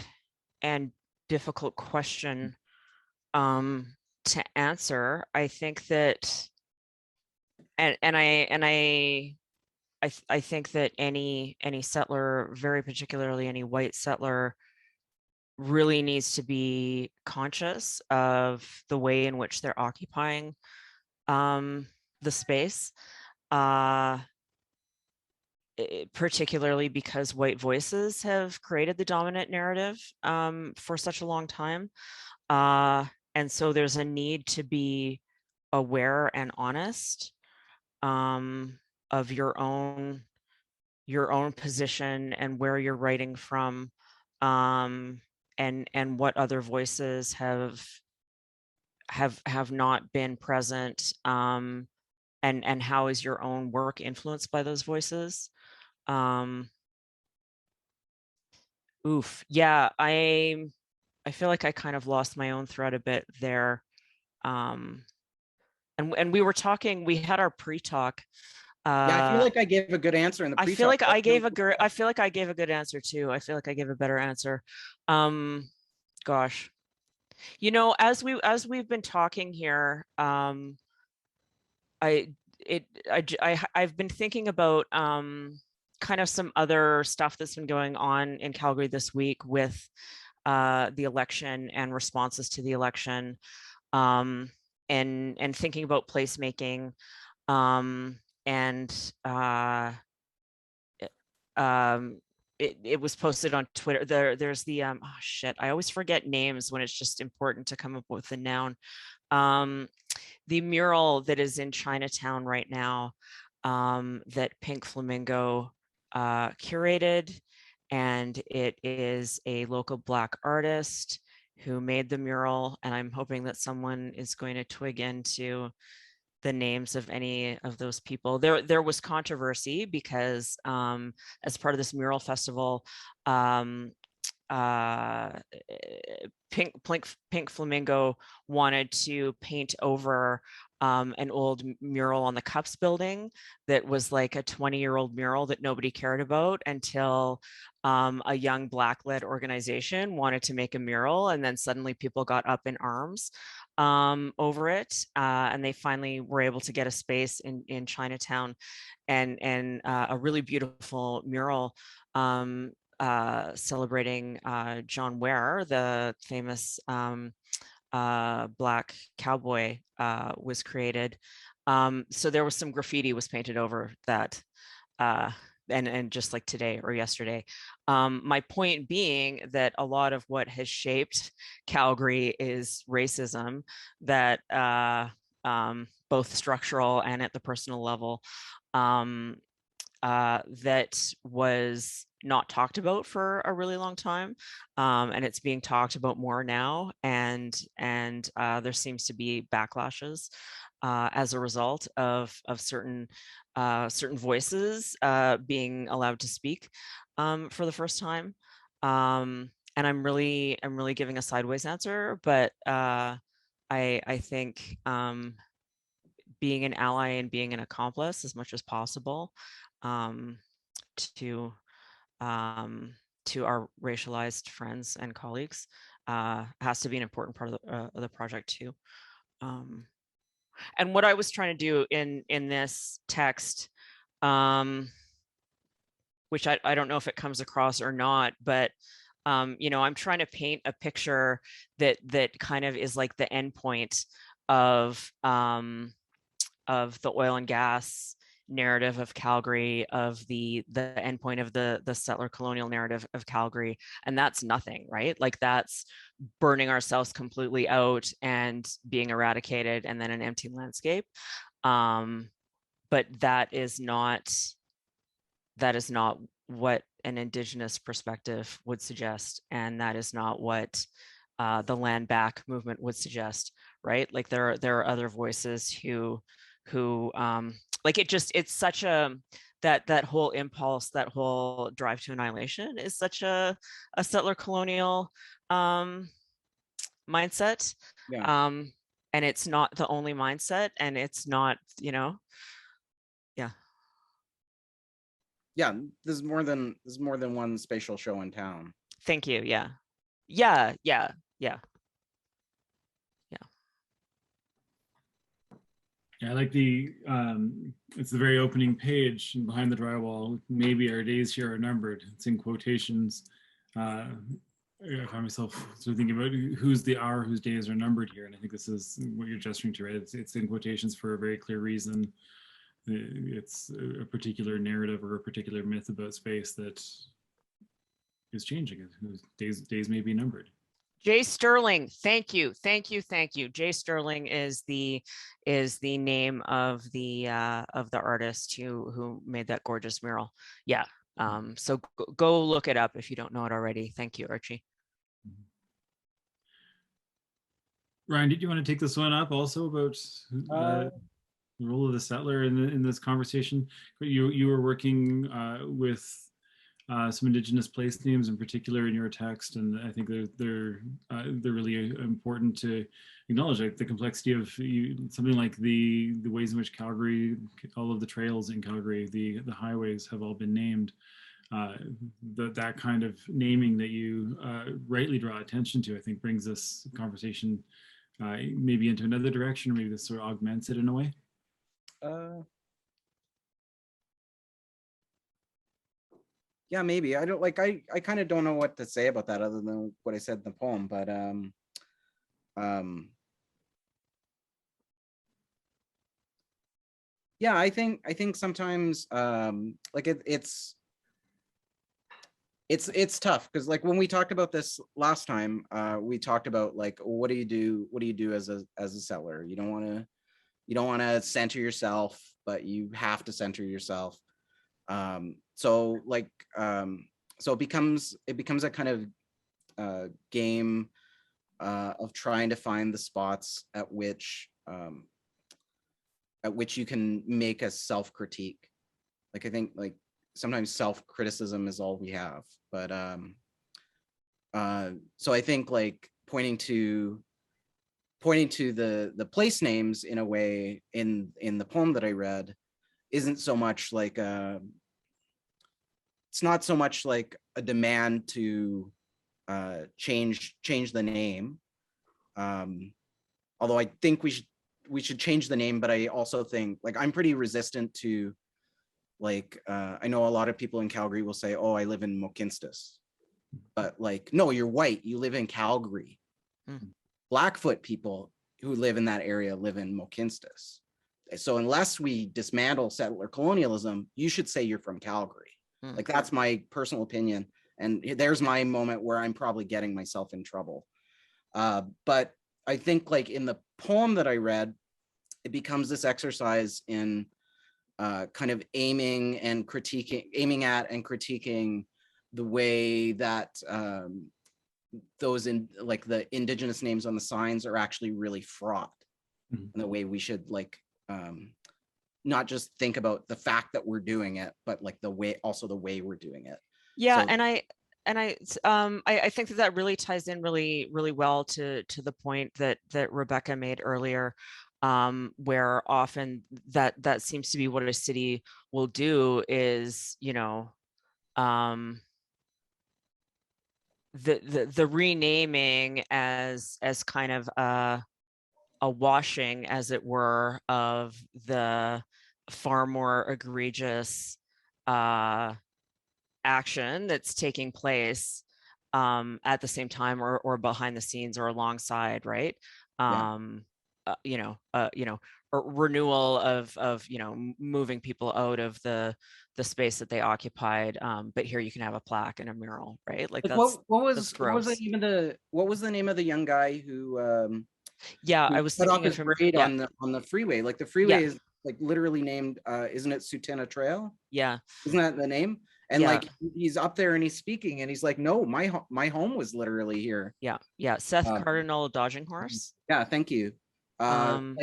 and difficult question to answer. I think that, I think that any settler, very particularly any white settler, really needs to be conscious of the way in which they're occupying the space. Particularly because white voices have created the dominant narrative for such a long time. And so there's a need to be aware and honest of your own position and where you're writing from, and what other voices have not been present, and how is your own work influenced by those voices. Yeah, I feel like I kind of lost my own thread a bit there. And we were talking, we had our pre-talk. Yeah, I feel like I gave a good answer in the pre-talk. I feel like I gave a good answer too. I feel like I gave a better answer. Gosh, as we've been talking here, I've been thinking about kind of some other stuff that's been going on in Calgary this week with the election and responses to the election, and thinking about placemaking, it was posted on Twitter. There's the oh shit, I always forget names when it's just important to come up with a noun. The mural that is in Chinatown right now, that Pink Flamingo curated, and it is a local Black artist who made the mural, and I'm hoping that someone is going to twig into the names of any of those people. There was controversy because as part of this mural festival, Pink Flamingo wanted to paint over an old mural on the Cups building that was like a 20-year-old mural that nobody cared about until a young Black-led organization wanted to make a mural, and then suddenly people got up in arms over it, and they finally were able to get a space in Chinatown, and a really beautiful mural celebrating John Ware, the famous Black cowboy, was created. So there was some graffiti was painted over that, and just like today or yesterday. My point being that a lot of what has shaped Calgary is racism that both structural and at the personal level, that was not talked about for a really long time, and it's being talked about more now, and there seems to be backlashes as a result of certain voices being allowed to speak for the first time. And I'm really giving a sideways answer, but I think being an ally and being an accomplice as much as possible to our racialized friends and colleagues has to be an important part of the project too. And what I was trying to do in this text, which I don't know if it comes across or not, but you know, I'm trying to paint a picture that kind of is like the endpoint of the oil and gas narrative of Calgary, of the endpoint of the settler colonial narrative of Calgary, and that's nothing, right? Like that's burning ourselves completely out and being eradicated, and then an empty landscape. But that is not what an Indigenous perspective would suggest, and that is not what the land back movement would suggest, right? Like there are other voices who like it's such a that whole impulse, that whole drive to annihilation is such a settler colonial mindset. Yeah. And it's not the only mindset, and it's not, you know, yeah. Yeah, there's more than one spatial show in town. Thank you. Yeah. Yeah, I like the it's the very opening page behind the drywall. Maybe our days here are numbered. It's in quotations. I find myself sort of thinking about who's the hour whose days are numbered here, and I think this is what you're gesturing to, right? It's in quotations for a very clear reason. It's a particular narrative or a particular myth about space that is changing. Whose days may be numbered. Jay Sterling, thank you. Jay Sterling is the name of the artist who made that gorgeous mural. Yeah. So go look it up if you don't know it already. Thank you, Archie. Ryan, did you want to take this one up also about the role of the settler in this conversation? You were working with some Indigenous place names in particular in your text, and I think they're really important to acknowledge, like the complexity of something like the ways in which Calgary, all of the trails in Calgary, the highways have all been named. That kind of naming that you rightly draw attention to, I think, brings this conversation maybe into another direction, or maybe this sort of augments it in a way. Yeah, maybe. I don't like. I kind of don't know what to say about that other than what I said in the poem. But yeah, I think sometimes like it's tough because like when we talked about this last time, we talked about like what do you do as a settler? You don't want to center yourself, but you have to center yourself. So it becomes a kind of game of trying to find the spots at which at which you can make a self-critique. Like, I think like sometimes self-criticism is all we have, but so I think like pointing to the place names in a way in the poem that I read isn't so much like it's not so much like a demand to change the name, although I think we should change the name, but I also think like I'm pretty resistant to like I know a lot of people in Calgary will say, oh, I live in Mohkínstsis, but like, no, you're white, you live in Calgary. Blackfoot people who live in that area live in Mohkínstsis. So unless we dismantle settler colonialism, you should say you're from Calgary. Like, that's my personal opinion. And there's my moment where I'm probably getting myself in trouble. But I think like in the poem that I read, it becomes this exercise in kind of aiming at and critiquing the way that those in like the indigenous names on the signs are actually really fraught, and the way we should like not just think about the fact that we're doing it, but like the way we're doing it. Yeah, So, I think that really ties in really well to the point that Rebecca made earlier, where often that seems to be what a city will do is, you know, the renaming as kind of a washing, as it were, of the far more egregious action that's taking place at the same time or behind the scenes or alongside, right? Renewal of moving people out of the space that they occupied, but here you can have a plaque and a mural, right? Like, that's what was gross. what was the name of the young guy who I was cut off thinking his of him. braid on the freeway? Like, the freeway is like literally named isn't it Sutina Trail? Isn't that the name? And like, he's up there and he's speaking and he's like, no, my home was literally here. Seth Cardinal Dodging Horse. Thank you. I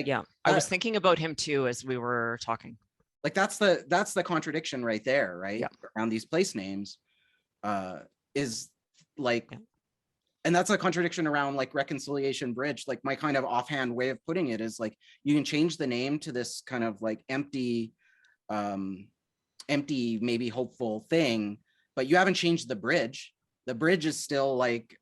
was thinking about him too as we were talking. Like, that's the contradiction right there, right? Around these place names is like, and that's a contradiction around like Reconciliation Bridge. Like, my kind of offhand way of putting it is like, you can change the name to this kind of like empty, maybe hopeful thing, but you haven't changed the bridge. The bridge is still like,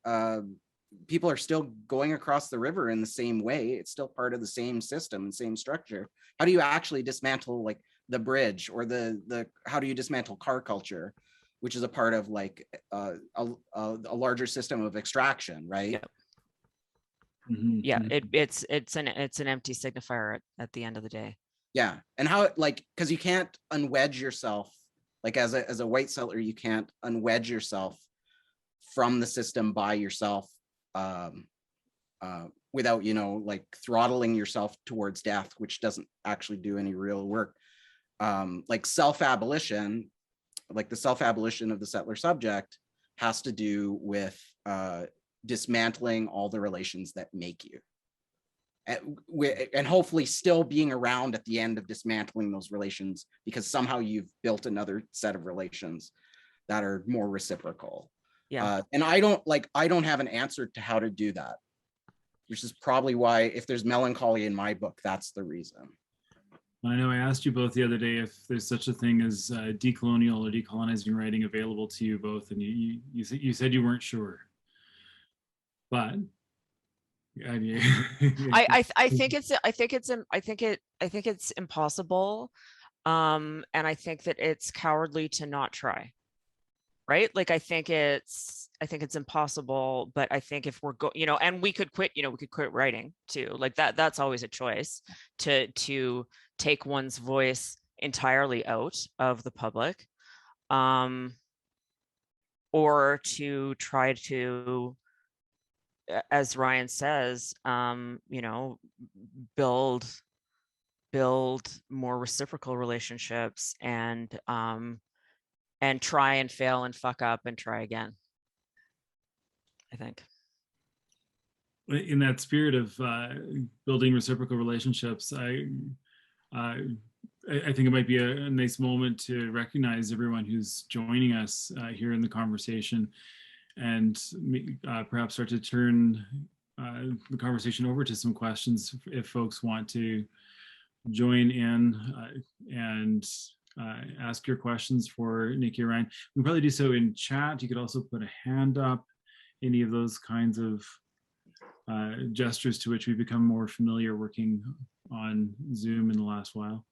people are still going across the river in the same way. It's still part of the same system and same structure. How do you actually dismantle like the bridge, or how do you dismantle car culture, which is a part of like a larger system of extraction, right? It's an empty signifier at the end of the day. And how it, like, because you can't unwedge yourself, like as a white settler, you can't unwedge yourself from the system by yourself, without, like throttling yourself towards death, which doesn't actually do any real work. Like self-abolition, like the self-abolition of the settler subject has to do with dismantling all the relations that make you. And hopefully still being around at the end of dismantling those relations, because somehow you've built another set of relations that are more reciprocal. And I don't have an answer to how to do that. This is probably why, if there's melancholy in my book, that's the reason. I know I asked you both the other day if there's such a thing as decolonial or decolonizing writing available to you both, and you said you weren't sure. But I think it's impossible, and I think that it's cowardly to not try, right? Like, I think it's impossible, but I think if we're and we could quit writing too, like that's always a choice, to take one's voice entirely out of the public, or to try to, as Ryan says, build more reciprocal relationships, and try and fail and fuck up and try again, I think. In that spirit of building reciprocal relationships, I think it might be a nice moment to recognize everyone who's joining us here in the conversation, and perhaps start to turn the conversation over to some questions if folks want to join in and ask your questions for Nikki or Ryan. We can probably do so in chat. You could also put a hand up, any of those kinds of gestures to which we've become more familiar working on Zoom in the last while.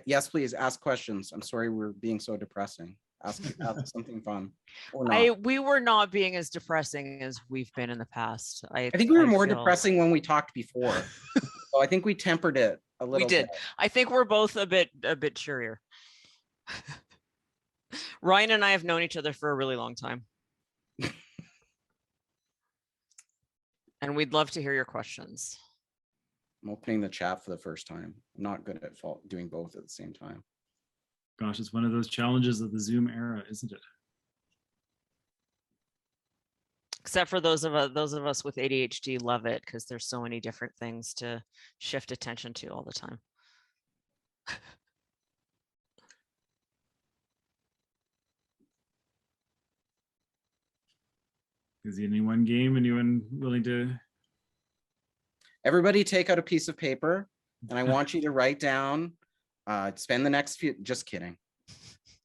Yes, please ask questions. I'm sorry we're being so depressing. Ask something fun. Or not. We were not being as depressing as we've been in the past. I think we were more depressing when we talked before. So I think we tempered it a little bit. I think we're both a bit cheerier. Ryan and I have known each other for a really long time. And we'd love to hear your questions. I'm opening the chat for the first time. I'm not good at doing both at the same time. Gosh, it's one of those challenges of the Zoom era, isn't it? Except for those of us with ADHD love it, because there's so many different things to shift attention to all the time. Is anyone game? Anyone willing to? Everybody take out a piece of paper, and I want you to write down, spend the next few, just kidding.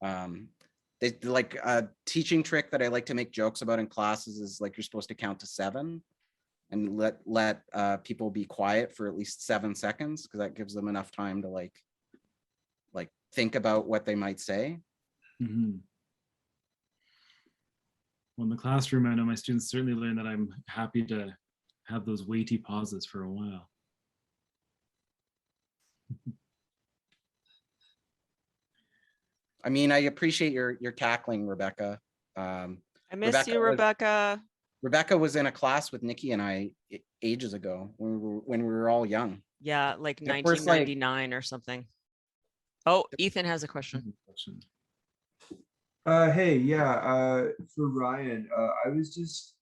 They like a teaching trick that I like to make jokes about in classes is like you're supposed to count to 7 and let people be quiet for at least 7 seconds, because that gives them enough time to like think about what they might say. Mm-hmm. Well, in the classroom, I know my students certainly learn that I'm happy to have those weighty pauses for a while. I mean, I appreciate your tackling, Rebecca. I miss you, Rebecca. Rebecca was in a class with Nikki and I ages ago when we were all young. Yeah, like 1999 or something. Oh, Ethan has a question. Hey, yeah, for Ryan, I was just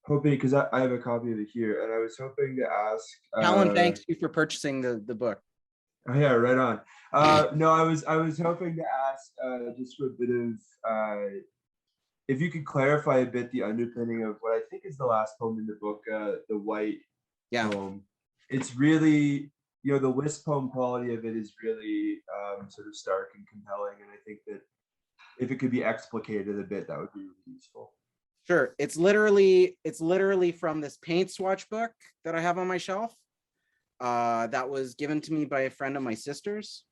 hoping, because I have a copy of it here, and I was hoping to ask. Talon, thanks you for purchasing the book. Oh yeah, right on. No, I was hoping to ask just for a bit of if you could clarify a bit the underpinning of what I think is the last poem in the book, the White poem. It's really, you know, the wisp poem quality of it is really sort of stark and compelling, and I think that if it could be explicated a bit, that would be really useful. Sure. It's literally from this paint swatch book that I have on my shelf. That was given to me by a friend of my sister's,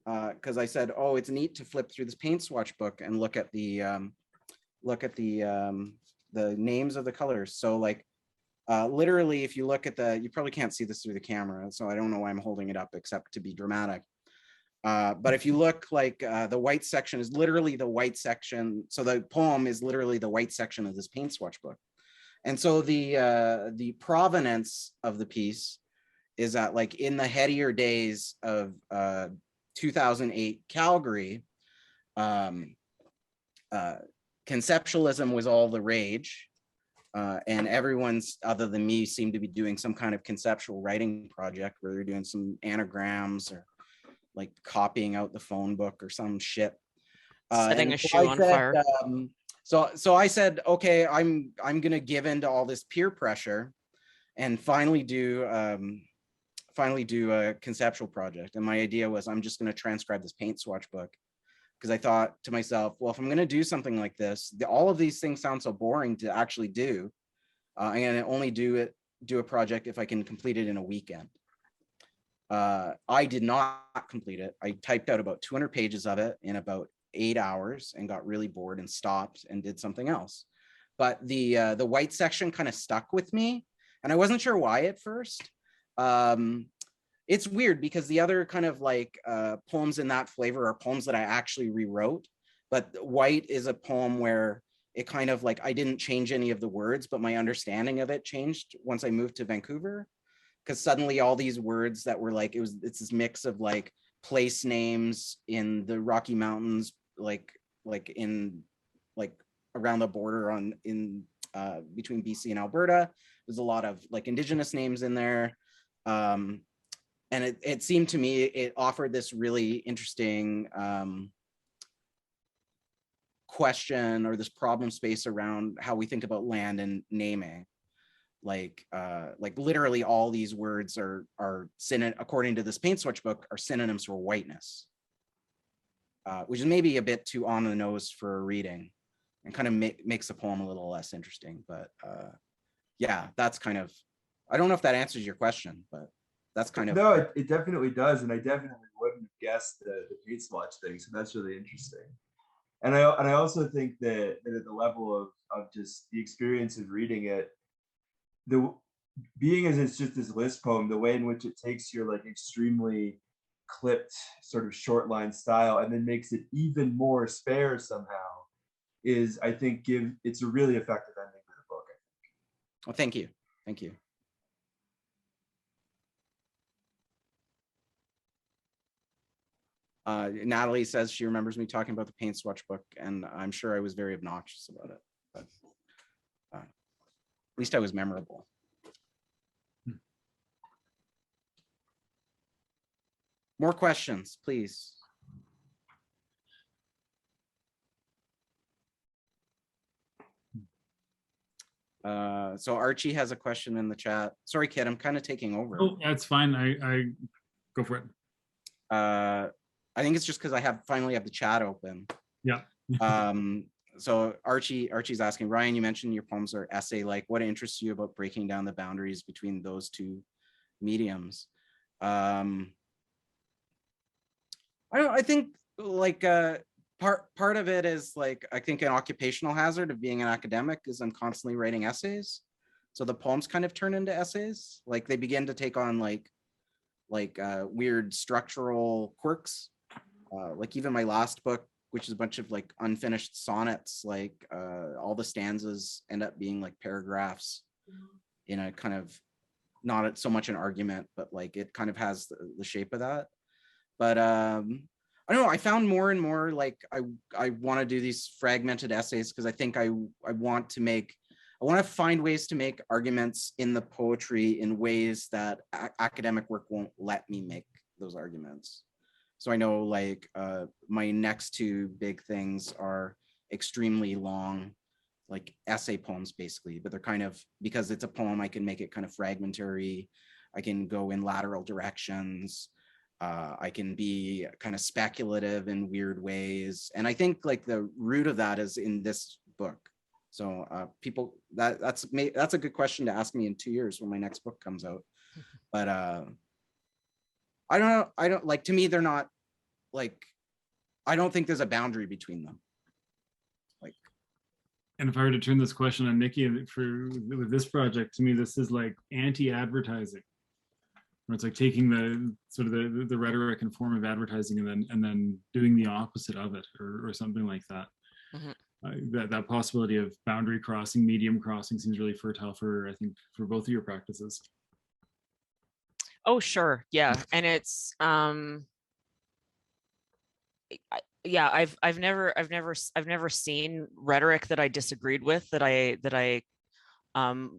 because I said, oh, it's neat to flip through this paint swatch book and look at the names of the colors. So like literally, if you look at you probably can't see this through the camera, so I don't know why I'm holding it up except to be dramatic. But if you look, like the white section is literally the white section. So the poem is literally the white section of this paint swatch book. And so the provenance of the piece is that, like, in the headier days of 2008 Calgary, conceptualism was all the rage. And everyone's, other than me, seemed to be doing some kind of conceptual writing project where they're doing some anagrams or like copying out the phone book or some shit. Setting a shoe on fire. So I said, okay, I'm gonna give in to all this peer pressure and finally do a conceptual project. And my idea was, I'm just gonna transcribe this paint swatch book, because I thought to myself, well, if I'm gonna do something like this, all of these things sound so boring to actually do. I'm gonna only do a project if I can complete it in a weekend. I did not complete it. I typed out about 200 pages of it in about 8 hours and got really bored and stopped and did something else. But the white section kind of stuck with me, and I wasn't sure why at first. It's weird because the other kind of like poems in that flavor are poems that I actually rewrote, but White is a poem where it kind of like, I didn't change any of the words, but my understanding of it changed once I moved to Vancouver. Because suddenly all these words that were like, it's this mix of like place names in the Rocky Mountains, like in like around the border between BC and Alberta. There's a lot of like indigenous names in there. And and it seemed to me it offered this really interesting question, or this problem space around how we think about land and naming. Like literally all these words are according to this paint swatch book, are synonyms for whiteness, which is maybe a bit too on the nose for a reading, and kind of makes the poem a little less interesting. But yeah, that's kind of, I don't know if that answers your question, but that's kind of. No, it definitely does, and I definitely wouldn't have guessed the paint swatch thing. So that's really interesting. And I also think that at the level of just the experience of reading it, being as it's just this list poem, the way in which it takes your like extremely clipped sort of short line style and then makes it even more spare somehow is, I think, it's a really effective ending to the book, I think. Well, thank you. Thank you. Natalie says she remembers me talking about the paint swatch book, and I'm sure I was very obnoxious about it, but at least I was memorable. More questions, please. So Archie has a question in the chat. Sorry, Kit, I'm kind of taking over. Oh, that's fine. I go for it. I think it's just because I finally have the chat open. Yeah. So Archie's asking, Ryan, you mentioned your poems are essay-like. What interests you about breaking down the boundaries between those two mediums? I think like part of it is like, I think an occupational hazard of being an academic is I'm constantly writing essays. So the poems kind of turn into essays. Like they begin to take on like weird structural quirks. Like even my last book, which is a bunch of like unfinished sonnets, like all the stanzas end up being like paragraphs in a kind of, not so much an argument, but like it kind of has the shape of that. But I don't know, I found more and more like I want to do these fragmented essays because I think I want to find ways to make arguments in the poetry in ways that academic work won't let me make those arguments. So I know like my next two big things are extremely long, like essay poems basically, but they're kind of, because it's a poem, I can make it kind of fragmentary. I can go in lateral directions. I can be kind of speculative in weird ways. And I think like the root of that is in this book. So people, that's a good question to ask me in 2 years when my next book comes out. But I don't like, to me, they're not like, I don't think there's a boundary between them. Like, and if I were to turn this question on Nikki with this project, to me, this is like anti-advertising, where it's like taking the sort of the rhetoric and form of advertising and then doing the opposite of it, or something like that. Mm-hmm. That possibility of boundary crossing, medium crossing seems really fertile for, I think, for both of your practices. Oh, sure. Yeah. And it's, yeah, I've never seen rhetoric that I disagreed with that I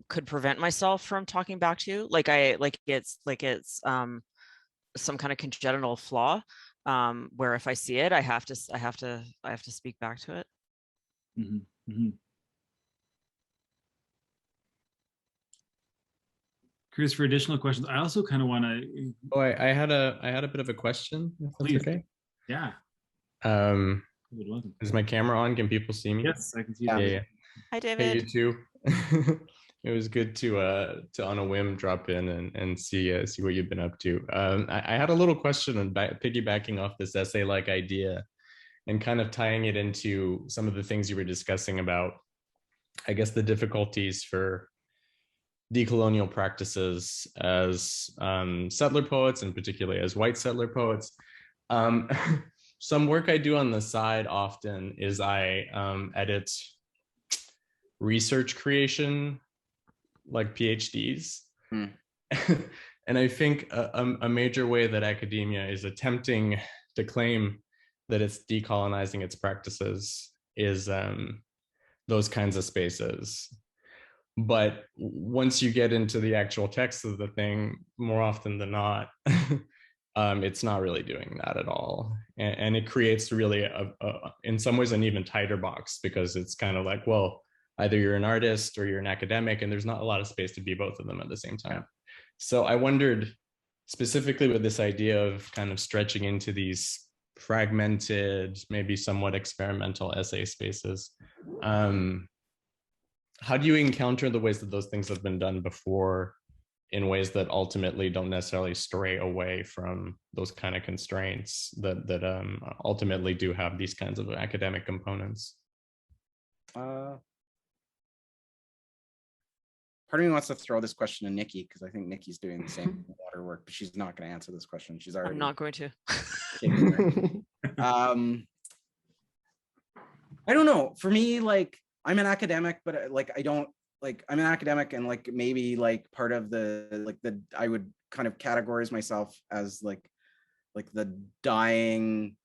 could prevent myself from talking back to. Like it's some kind of congenital flaw, where if I see it, I have to speak back to it. Mm-hmm. Mm-hmm. Curious for additional questions. I also kind of want to. Oh, I had a bit of a question. If that's Please. Okay. Yeah. Is my camera on? Can people see me? Yes, I can see. Yeah. Hi, David. Hey, you too. It was good to on a whim drop in and see what you've been up to. I had a little question on piggybacking off this essay-like idea and kind of tying it into some of the things you were discussing about, I guess, the difficulties for decolonial practices as settler poets, and particularly as white settler poets. Some work I do on the side often is I edit research creation, like PhDs. And I think a major way that academia is attempting to claim that it's decolonizing its practices is those kinds of spaces But once you get into the actual text of the thing, more often than not, it's not really doing that at all. And it creates really, in some ways, an even tighter box, because it's kind of like, well, either you're an artist or you're an academic, and there's not a lot of space to be both of them at the same time. So I wondered, specifically with this idea of kind of stretching into these fragmented, maybe somewhat experimental essay spaces, how do you encounter the ways that those things have been done before in ways that ultimately don't necessarily stray away from those kind of constraints that ultimately do have these kinds of academic components? Part of me wants to throw this question to Nikki, because I think Nikki's doing the same water work, but she's not going to answer this question. She's already. I'm not going to. I don't know. For me, like, I'm an academic, but like, I don't like, I'm an academic, and like, maybe like part of I would kind of categorize myself as like the dying,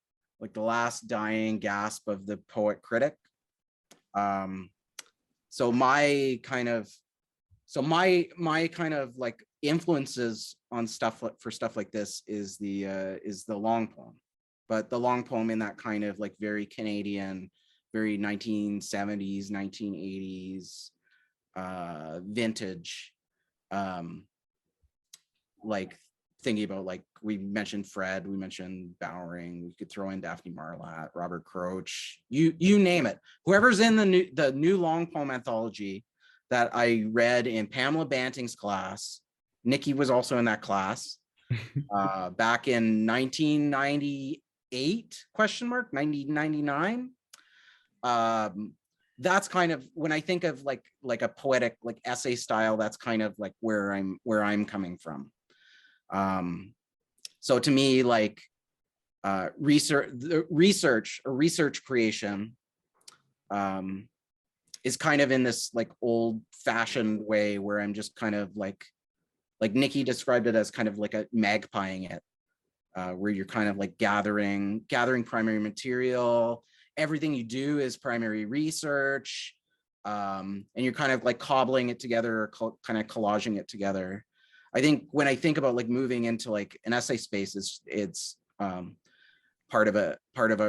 like the last dying gasp of the poet critic. So my kind of like influences on stuff for stuff like this is the long poem, but the long poem in that kind of like very Canadian, very 1970s, 1980s vintage, like thinking about, like, we mentioned Fred, we mentioned Bowering, we could throw in Daphne Marlatt, Robert Croach, you name it. Whoever's in the new long poem anthology that I read in Pamela Banting's class, Nikki was also in that class, back in 1998, 1999. That's kind of, when I think of like a poetic, like essay style, that's kind of like where I'm coming from. So to me, like research creation is kind of in this like old fashioned way where I'm just kind of like Nikki described it as kind of like a magpieing it, where you're kind of like gathering primary material. Everything you do is primary research, and you're kind of like cobbling it together, or kind of collaging it together. I think when I think about like moving into like an essay space, it's part of a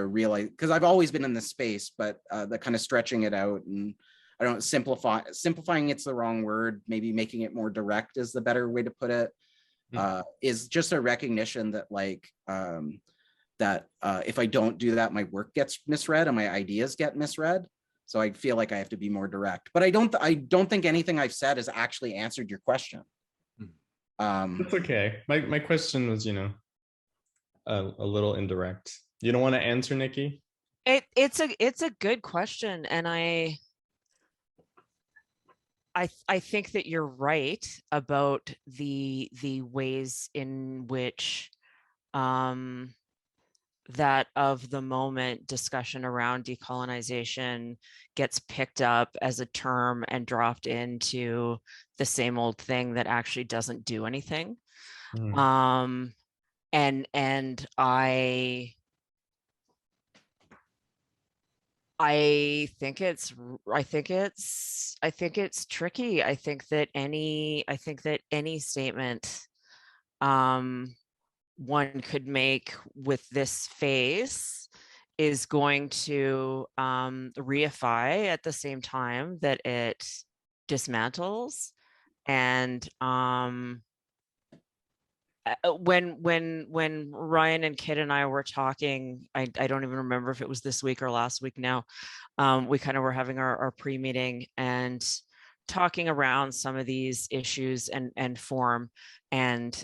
real, because I've always been in this space, but the kind of stretching it out, and I don't simplifying it's the wrong word, maybe making it more direct is the better way to put it, is just a recognition that like if I don't do that, my work gets misread and my ideas get misread. So I feel like I have to be more direct, but I don't think anything I've said has actually answered your question. That's okay. My question was, a little indirect. You don't want to answer, Nikki? It's a good question, and I think that you're right about the ways in which that of the moment discussion around decolonization gets picked up as a term and dropped into the same old thing that actually doesn't do anything. And I think it's tricky. I think that any statement one could make with this phase is going to reify at the same time that it dismantles. And when Ryan and Kit and I were talking, I don't even remember if it was this week or last week now, we kind of were having our pre-meeting and talking around some of these issues and form, and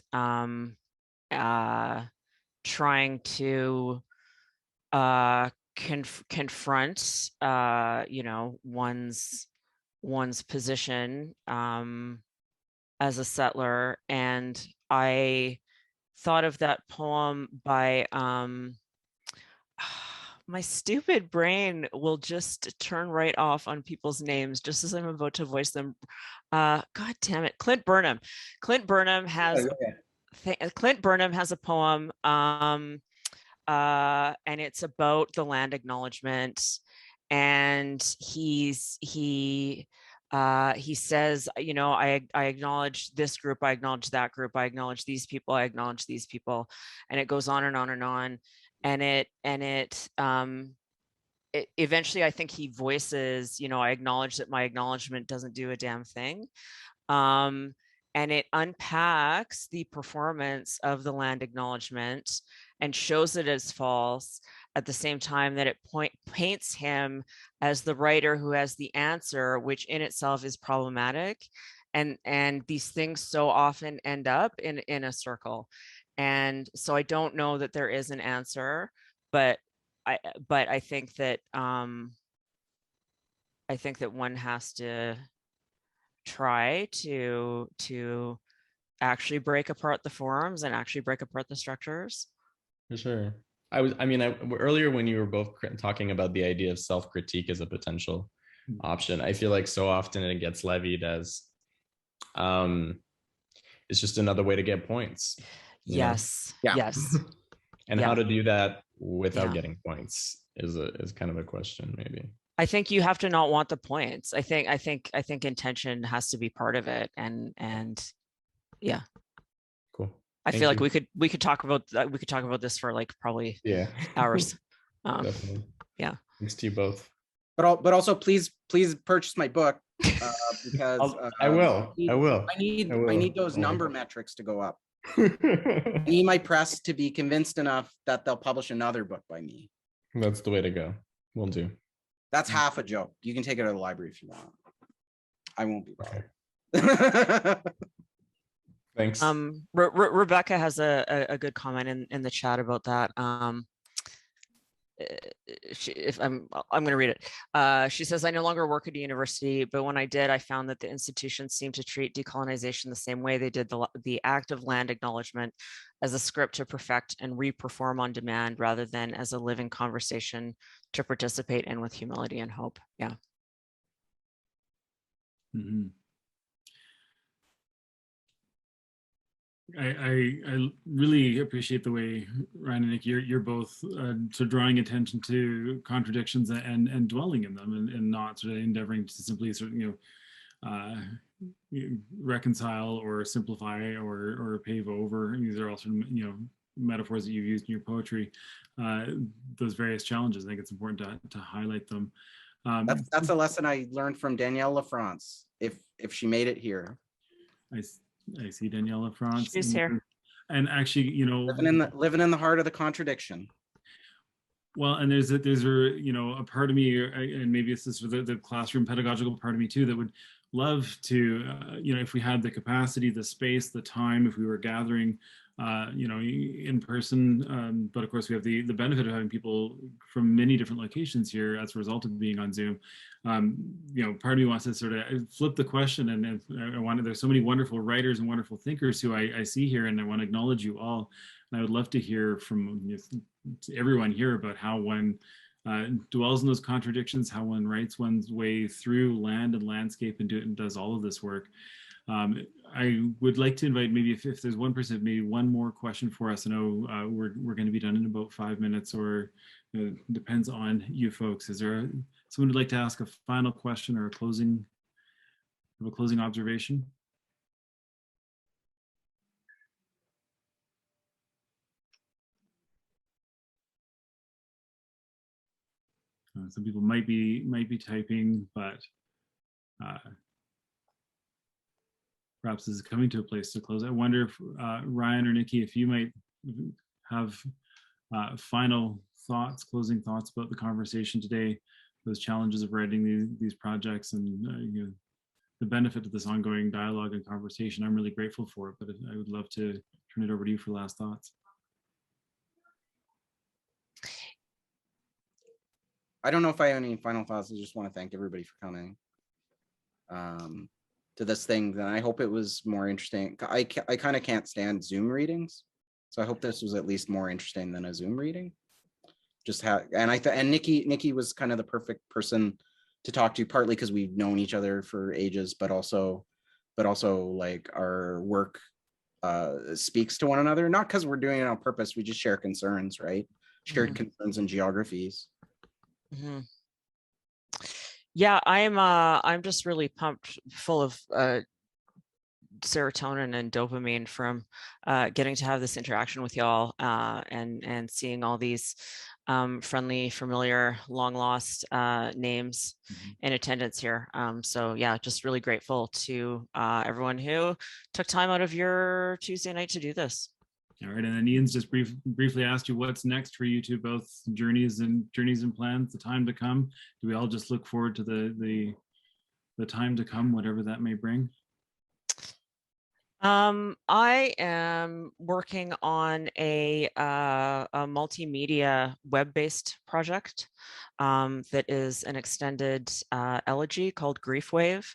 trying to confront one's position as a settler. And I thought of that poem by my stupid brain will just turn right off on people's names just as I'm about to voice them. God damn it, Clint Burnham. Clint Burnham has a poem, and it's about the land acknowledgement, and he he says, I acknowledge this group, I acknowledge that group, I acknowledge these people, I acknowledge these people, and it goes on and on and on. And it eventually, I think he voices, I acknowledge that my acknowledgement doesn't do a damn thing. And it unpacks the performance of the land acknowledgement and shows it as false, at the same time that it paints him as the writer who has the answer, which in itself is problematic. And these things so often end up in a circle. And so I don't know that there is an answer, but I think that one has to try to actually break apart the forms and actually break apart the structures. For sure. Earlier when you were both talking about the idea of self-critique as a potential option, I feel like so often it gets levied as it's just another way to get points. Yes. Yeah. Yes. And Yeah. how to do that without getting points is kind of a question, maybe. I think you have to not want the points. I think intention has to be part of it. And yeah. Cool. I feel like we could talk about this for like probably hours. Definitely. Yeah. Thanks to you both. But also please purchase my book because I will. I need those number metrics to go up. I need my press to be convinced enough that they'll publish another book by me. That's the way to go. We'll do. That's half a joke. You can take it to the library if you want. I won't be bothered. Thanks. Rebecca has a good comment in the chat about that. I'm going to read it. She says, I no longer work at a university, but when I did, I found that the institutions seemed to treat decolonization the same way they did the act of land acknowledgement, as a script to perfect and re-perform on demand, rather than as a living conversation to participate in with humility and hope. Yeah. Mm-hmm. I really appreciate the way Ryan and Nick, you're both sort of drawing attention to contradictions and dwelling in them, and not sort of endeavoring to simply sort of reconcile or simplify or pave over. These are all sort of metaphors that you've used in your poetry. Those various challenges. I think it's important to highlight them. That's a lesson I learned from Danielle LaFrance. If she made it here. I see Danielle LaFrance. She's here. And actually, living in the heart of the contradiction. Well, and there's a part of me, and maybe it's this the classroom pedagogical part of me too, that would love to, if we had the capacity, the space, the time, if we were gathering, in person. But of course, we have the benefit of having people from many different locations here as a result of being on Zoom. Part of me wants to sort of flip the question, and there's so many wonderful writers and wonderful thinkers who I see here, and I want to acknowledge you all. And I would love to hear from everyone here about how one dwells in those contradictions, how one writes one's way through land and landscape and does all of this work. I would like to invite, maybe if there's one person, maybe one more question for us. I know we're going to be done in about 5 minutes, or depends on you folks. Is there someone who'd like to ask a final question or a closing observation? Some people might be typing, but perhaps this is coming to a place to close. I wonder if Ryan or Nikki, if you might have final thoughts, closing thoughts about the conversation today, those challenges of writing these projects, and the benefit of this ongoing dialogue and conversation. I'm really grateful for it, but I would love to turn it over to you for last thoughts. I don't know if I have any final thoughts. I just want to thank everybody for coming to this thing. And I hope it was more interesting. I kind of can't stand Zoom readings, so I hope this was at least more interesting than a Zoom reading. And Nikki was kind of the perfect person to talk to, partly because we've known each other for ages, but also like our work speaks to one another, not because we're doing it on purpose. We just share concerns, right? Shared concerns and geographies. Mm-hmm. Yeah, I'm just really pumped, full of serotonin and dopamine from getting to have this interaction with y'all, and seeing all these friendly, familiar, long lost names in attendance here. So yeah, just really grateful to everyone who took time out of your Tuesday night to do this. All right, and then Ian's just briefly asked you what's next for you two, both journeys and plans, the time to come. Do we all just look forward to the time to come, whatever that may bring? I am working on a multimedia web-based project that is an extended elegy called Grief Wave.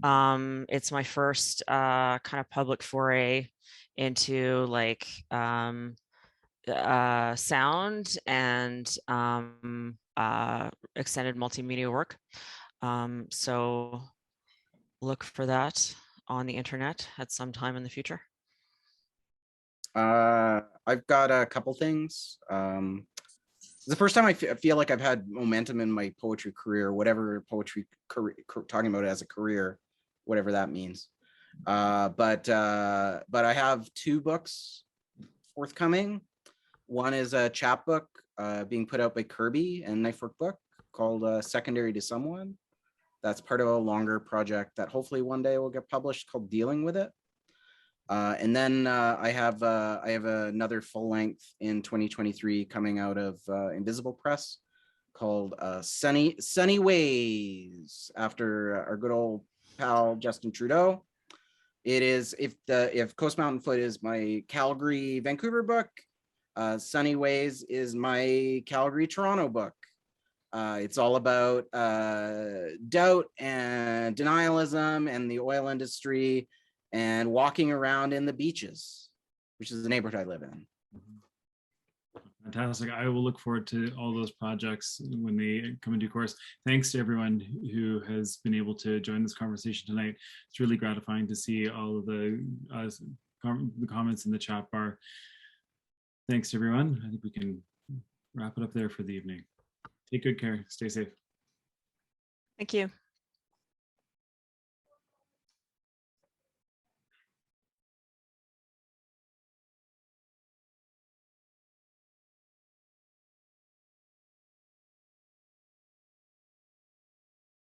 It's my first kind of public foray into like sound and extended multimedia work. So look for that on the internet at some time in the future. I've got a couple things. The first time I feel like I've had momentum in my poetry career, whatever poetry career, talking about it as a career, whatever that means. But I have 2 books forthcoming. One is a chapbook being put out by Kirby and Knifework Book called Secondary to Someone. That's part of a longer project that hopefully one day will get published called Dealing with It. And then I have another full length in 2023 coming out of Invisible Press called Sunny Ways, after our good old pal Justin Trudeau. It is, if Coast Mountain Foot is my Calgary Vancouver book, Sunny Ways is my Calgary Toronto book. It's all about doubt and denialism and the oil industry and walking around in the beaches, which is the neighborhood I live in. Fantastic. I will look forward to all those projects when they come into course. Thanks to everyone who has been able to join this conversation tonight. It's really gratifying to see all of the comments in the chat bar. Thanks, everyone. I think we can wrap it up there for the evening. Take good care. Stay safe. Thank you.